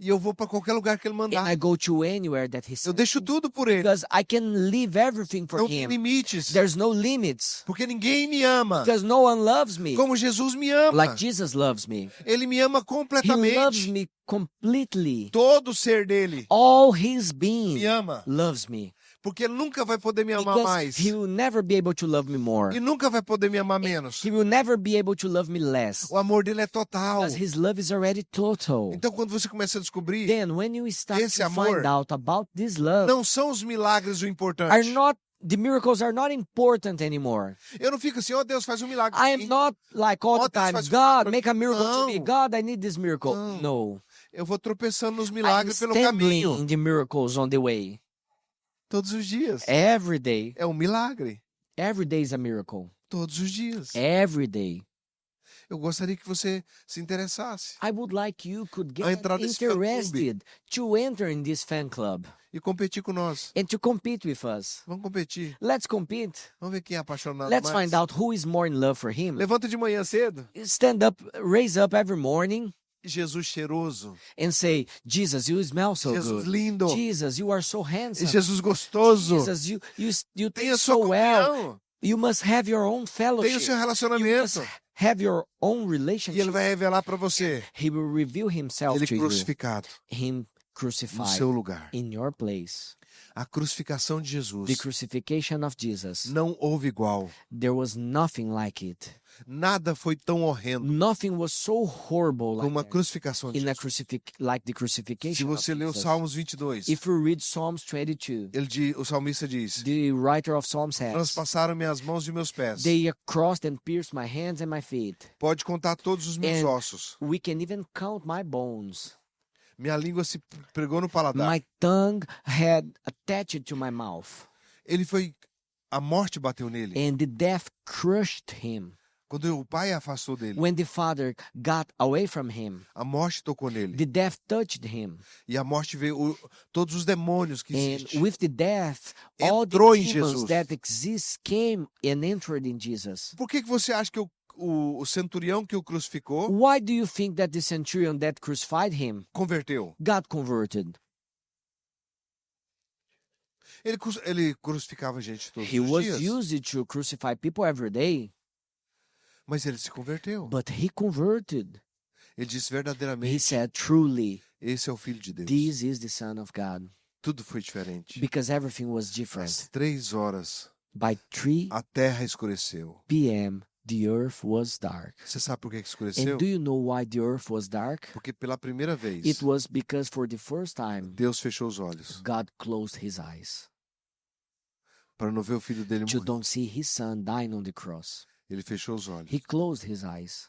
e eu vou para qualquer lugar que ele and mandar. I go to anywhere that he Eu sends deixo me, tudo por ele. because I can leave everything for Não tem him. limites. There's no limits, Porque ninguém me ama because no one loves me como Jesus me ama. like Jesus loves me. Ele me ama He loves completamente. me completely. Todo ser dele All his me being ama. loves me. Porque ele nunca vai poder me amar Because mais. he will never be able to love me more. E nunca vai poder me amar menos. He will never be able to love me less. O amor dele é total. Because his love is already total. Então, quando você começa a descobrir, Then when you start esse to amor find out about this love, não são os milagres o are importante. not the miracles are not important anymore. Eu não fico assim, ó Deus, faz um milagre. I am not like all the Deus, time, faz um God, milagre. make a miracle to me. Não. God, I need this miracle. Não. No. Eu vou tropeçando nos I'm milagres pelo caminho. stumbling in the miracles on the way. Todos os dias. Every day. É um milagre. Every day is a miracle. Todos os dias. Every day. Eu gostaria que você se interessasse I would like you could a get entrar nesse fã-clube interested to enter in this fan club e competir com nós. and to compete with us. Vamos competir. Let's compete. Vamos ver quem é apaixonado Let's mais. find out who is more in love for him. Levanta de manhã cedo. Stand up, raise up every morning Jesus cheiroso. and say, Jesus, you smell so Jesus good. lindo. Jesus, you are so handsome. Jesus gostoso. Jesus, you Tenha taste sua so well. comunhão. You must have your own Tenha o seu fellowship. You must relacionamento. have your own E ele relationship. vai revelar para você. He will reveal himself Ele to you. crucificado Him no crucified seu lugar. in your place. A crucificação de The Jesus crucifixion of Jesus. não houve igual. There was nothing like it. Nada foi tão horrendo Nothing was so horrible like como a that, crucificação de in a Jesus. like the Se crucifixion of você ler o Jesus. Salmos 22, If you read Psalms 22, o salmista diz: the writer of Psalms says, transpassaram minhas mãos e meus pés. they crossed and pierced my hands and my feet. Pode contar todos os meus And ossos. we can even count my bones. Minha língua se pregou no paladar. My tongue had attached to my mouth, A morte bateu nele. and the death crushed him. Quando o pai afastou dele, When the Father got away from him, a morte tocou nele. the death touched him. E a morte veio, todos os demônios que And existem. with the death, all the Entrou em demons Jesus. that exist came and entered in Jesus. Por que você acha que o centurião que o crucificou Why do you think that the centurion that crucified him converteu? got converted? Ele crucificava gente todos He os was dias, used to crucify people every day, mas ele se converteu. but he converted. Ele disse He verdadeiramente, said, truly, esse é o Filho de Deus. this is the Son of God. Tudo foi diferente. Because everything was different. Às 3 horas, By 3 a terra escureceu. p.m., the earth was dark. Você sabe por que escureceu? And do you know why the earth was dark? Porque pela primeira vez, It was because for the first time, Deus fechou os olhos God closed his eyes para não ver o filho dele to morrer. don't see his son dying on the cross. Ele fechou os olhos. He closed his eyes.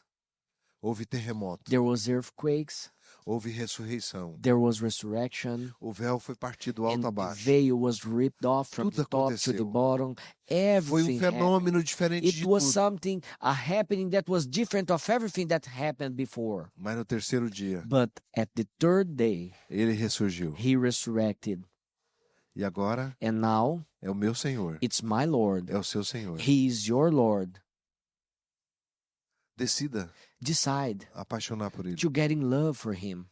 Houve terremoto, There was earthquakes, houve ressurreição. there was resurrection, O véu foi partido alto and a the baixo. veil was ripped off from Tudo the top to the aconteceu. bottom. Foi Everything happened. fenômeno diferente It de was tudo. something, a happening that was different of everything that happened before. Mas no terceiro dia, But at the third day, ele ressurgiu. he resurrected. E agora And now, é o meu Senhor. it's my Lord. É o seu Senhor. He is your Lord. Decida Decide apaixonar por ele. to get in love for him.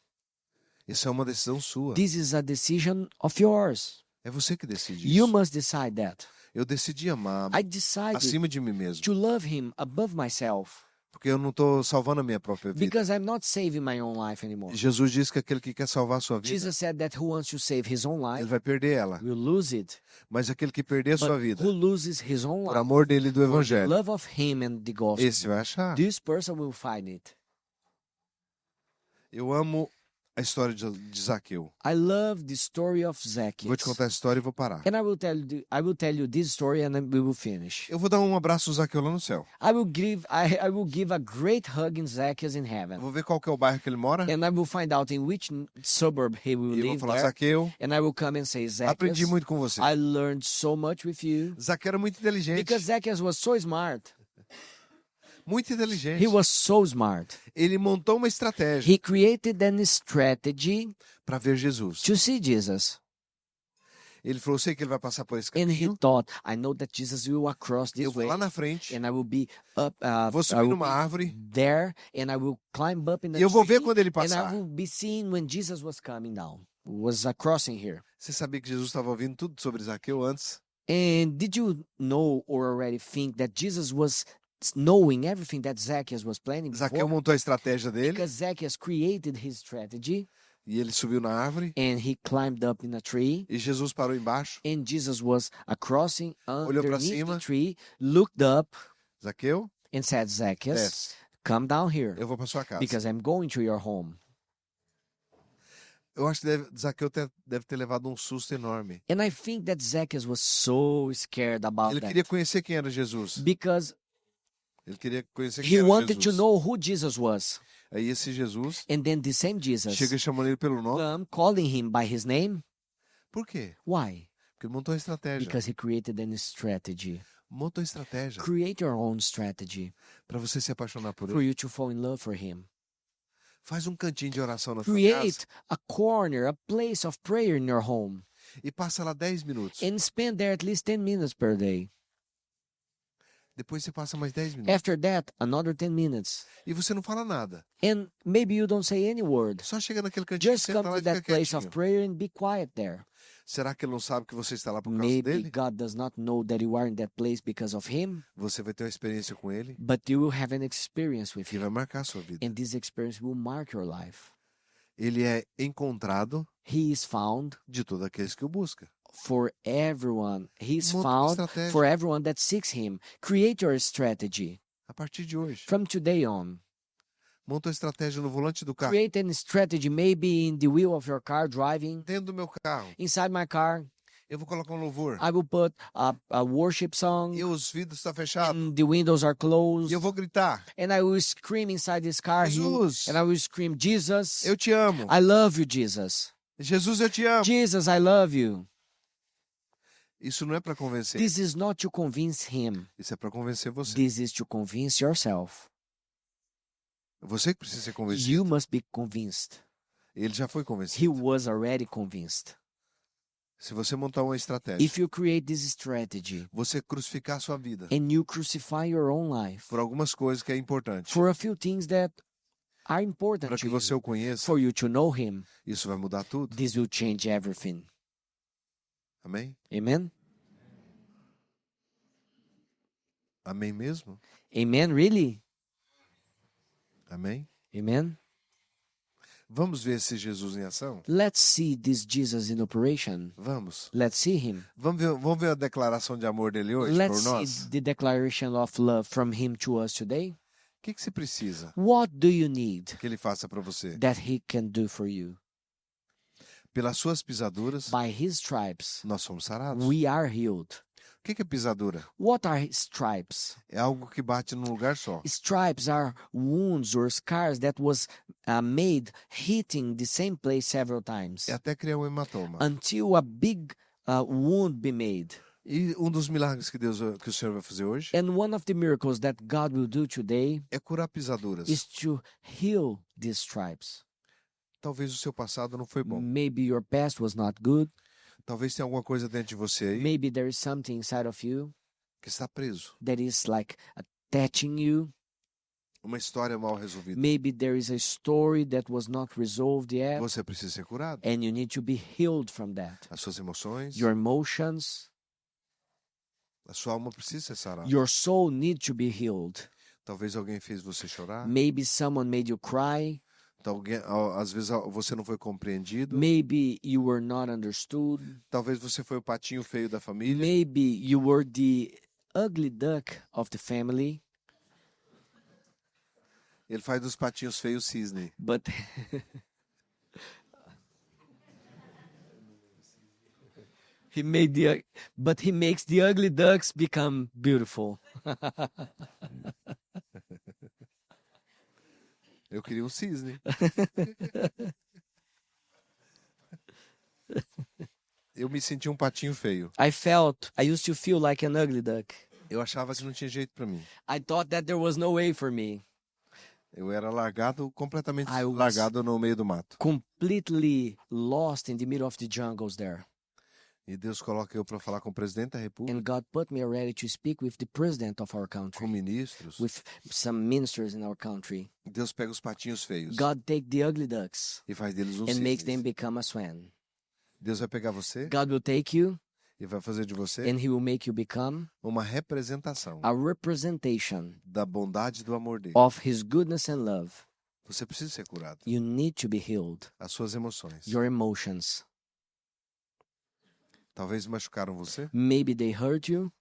Isso é uma decisão sua. This is a decision of yours. É você que decide You isso. must decide that. Eu decidi amar I decided acima de mim mesmo. to love him above myself Porque eu não estou salvando a minha própria vida. because I'm not saving my own life anymore. Jesus disse que aquele que quer salvar a sua vida, Jesus said that who wants to save his own ele life vai perder ela. will lose it. Mas aquele que perder a sua But vida, who loses his own por life amor dele e do for the Evangelho, love of him and the gospel, esse vai achar. this person will find it. Eu amo a história de Zaqueu. I love the story of Vou Zacchaeus. te contar a história e vou parar. And I will tell you this story and then we will finish. Eu vou dar um abraço ao Zaqueu lá no céu. I will give a great hug in Zacchaeus in Eu heaven. vou ver qual que é o bairro que ele mora. And I will find out in which suburb he will E eu vou live falar, there. Zaqueu, And I will come and say, aprendi Zacchaeus, muito com você. I learned so much with you. Zaqueu era muito inteligente. Because Zacchaeus was so smart. Muito inteligente. He was so smart. Ele montou uma estratégia He created an strategy para ver Jesus. to see Jesus. Ele falou, eu sei que ele vai passar por esse And he caminho. thought, I know that Jesus will cross Eu this vou way. lá na frente, And I will be up, vou I subir will numa be árvore there, and I will climb up in the e eu vou ver tree, quando ele and I passar. will be seeing when Jesus was coming down, was crossing here. Você sabia que Jesus estava ouvindo tudo sobre Zaqueu antes? And did you know or already think that Jesus was knowing everything that Zacchaeus was planning Zaqueu before? montou a estratégia dele Because Zacchaeus created his strategy, e ele subiu na árvore and he climbed up in a tree, e Jesus parou embaixo. and Jesus was crossing Olhou pra underneath cima. the tree, looked up, Zaqueu, and said, Zacchaeus, desce. come down here, Eu vou para sua casa. because I'm going to your home. Eu acho que Zaqueu deve ter levado um susto enorme. And I think that Zacchaeus was so scared about Ele that queria conhecer quem era Jesus. because Ele queria conhecer quem he era wanted to Jesus. know who Jesus was. Aí esse Jesus And then the same Jesus chega chamando ele pelo nome. calling him by his name. Por quê? Why? Porque ele montou a estratégia. Because he created a strategy. Montou a estratégia Create your own strategy para você se apaixonar por for ele. you to fall in love for him. Faz um cantinho de oração na sua Create casa a corner, a place of prayer in your home, e passa lá 10 minutos. and spend there at least 10 minutes per day. Depois você passa mais 10 minutos. After that, another 10 minutes. E você não fala nada. And maybe you don't say any word. Só chega naquele cantinho, Just senta come lá to e fica that place of quietinho. prayer and be quiet there. Será que ele não sabe que você está lá por causa Maybe dele? God does not know that you are in that place because of him, Você vai ter uma experiência com ele but you will have an experience with que him. vai marcar a sua vida. And this experience will mark your life. Ele é encontrado He is found de todos aqueles que o buscam. for everyone. He is Monta uma found estratégia. for everyone that seeks him. Create your strategy A partir de hoje. from today on. Monta uma estratégia no volante do carro. Create a strategy maybe in the wheel of your car driving. Dentro do meu carro. Inside my car, Eu vou colocar um louvor. I will put a worship song. E os vidros estão fechados. And the windows are closed. E eu vou gritar. And I will scream inside this car here. Jesus. And I will scream, Jesus, Eu te amo. I love you, Jesus. Jesus, eu te amo. Jesus, I love you. Isso não é para convencer. This is not to convince him. Isso é para convencer você. This is to convince yourself. Você que precisa ser convencido. You must be convinced. Ele já foi He convencido. was already convinced. Se você montar uma estratégia, If you create this strategy você crucificar a sua vida and you crucify your own life por algumas coisas que é importante, for a few things that are important para to que você you, o conheça, for you to know him, isso vai mudar tudo. this will change everything. Amém? Amen? Amém mesmo? Amen, really? Amém? Amen? Vamos ver esse Jesus em ação? Let's see this Jesus in operation. Vamos. Let's see him. Vamos ver a declaração de amor dele hoje Let's por nós? see the declaration of love from him to us today. O que você precisa What do you need que ele faça para você? that he can do for you? Pelas suas pisaduras, By his stripes, nós somos sarados. we are healed. O que é pisadura? What are stripes? É algo que bate num lugar só. Stripes are wounds or scars that was made hitting the same place several times É até criar um hematoma. until a big wound be made. E um dos milagres que que o Senhor vai fazer hoje And one of the miracles that God will do today é curar pisaduras. is to heal these stripes. Talvez o seu passado não foi bom. Maybe your past was not good. Talvez tenha alguma coisa dentro de você aí Maybe there is something inside of you que está preso. that is like attaching you. Uma história mal resolvida. Maybe there is a story that was not resolved yet, Você precisa ser curado. and you need to be healed from that. As suas emoções, Your emotions, a sua alma precisa ser sarada. your soul need to be healed. Talvez alguém fez você chorar. Maybe someone made you cry. Às vezes você não foi compreendido. Maybe you were not understood. Talvez você foi o patinho feio da família. Maybe you were the ugly duck of the family. Ele faz dos patinhos feios cisne. But But he makes the ugly ducks become beautiful. Eu queria um cisne. Eu me senti um patinho feio. I used to feel like an ugly duck. Eu achava que não tinha jeito pra mim. I thought that there was no way for me. Eu era largado, completamente I was- largado no meio do mato. Completely lost in the middle of the jungles there. E Deus coloca eu para falar com o presidente da República, And God put me ready to speak with the president of our com country, ministros. with some ministers in our country. Deus pega os patinhos feios God take the ugly ducks e faz deles uns and makes them cisnes. become a swan. Deus vai pegar você God will take you e vai fazer de você and he will make you become uma representação a representation da bondade e do amor dele. of his goodness and love. Você precisa ser curado. You need to be healed. As suas emoções. Your emotions. Talvez machucaram você. Maybe they hurt you,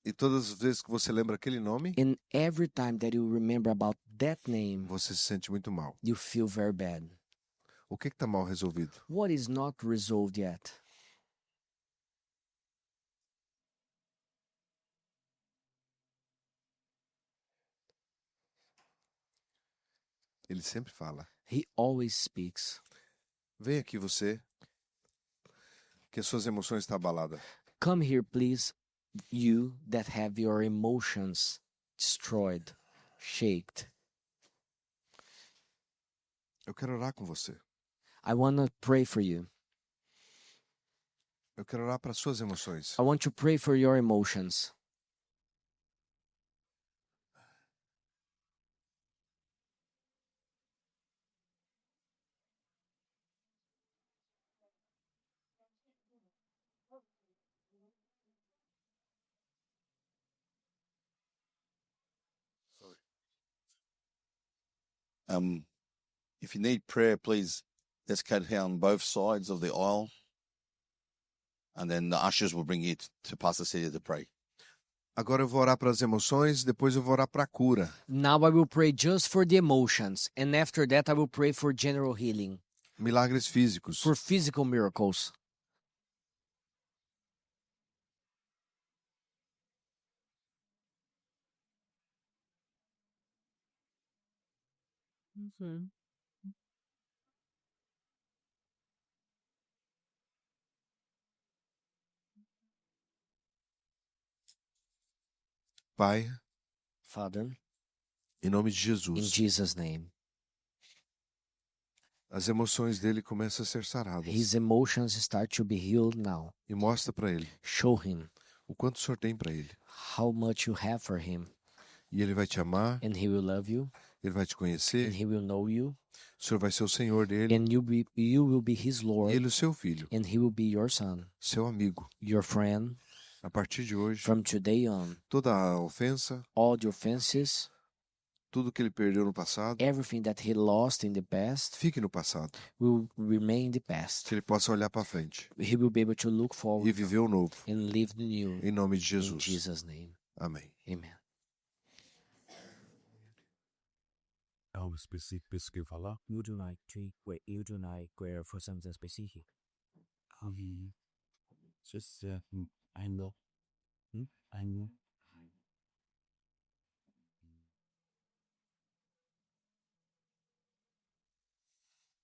E todas as vezes que você lembra aquele nome, and every time that you remember about that name, você se sente muito mal. you feel very bad. O que está mal resolvido? What is not resolved yet? Ele sempre fala. He always speaks. Vem aqui você, que as suas emoções estão abaladas. Come here, please, you that have your emotions destroyed, shaked. Eu quero orar com você. I want to pray for you. Eu quero orar para as suas emoções. I want to pray for your emotions. If you need prayer, please, let's cut here on both sides of the aisle. And then the ushers will bring you to Pastor Celia to pray. Agora eu vou orar para as emoções, depois eu vou orar para a cura. Now I will pray just for the emotions, and after that I will pray for general healing, Milagres físicos. for physical miracles. Pai, Father, em nome de in Jesus, Jesus' name, as emoções dele começam a ser saradas. his emotions start to be healed now. E mostra para ele Show him o quanto o Senhor tem para ele. how much you have for him, E ele vai te amar, and he will love you, ele vai te and conhecer, he will know you, o Senhor vai ser o Senhor dele, and you will be his e Lord, ele o seu filho, and he will be your son, seu amigo. your friend. A partir de hoje, From today on, toda a ofensa, all the offenses, tudo que ele perdeu no passado, everything that he lost in the past fique no passado. will remain in the past. Que ele possa olhar para frente He will be able to look e forward viver o novo. and live the new. Em nome de In Jesus. Jesus' name, Amém. amen. Algo específico que falar? You do not treat where you do not care for something specific. Just I know. I know.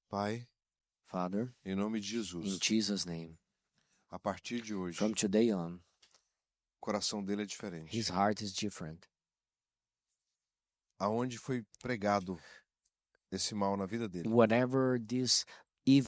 Pai, Father, em nome de in Jesus, Jesus' name, a partir de hoje, from today on, o coração dele é diferente. his heart is different. Aonde foi pregado esse mal na vida dele, Whatever this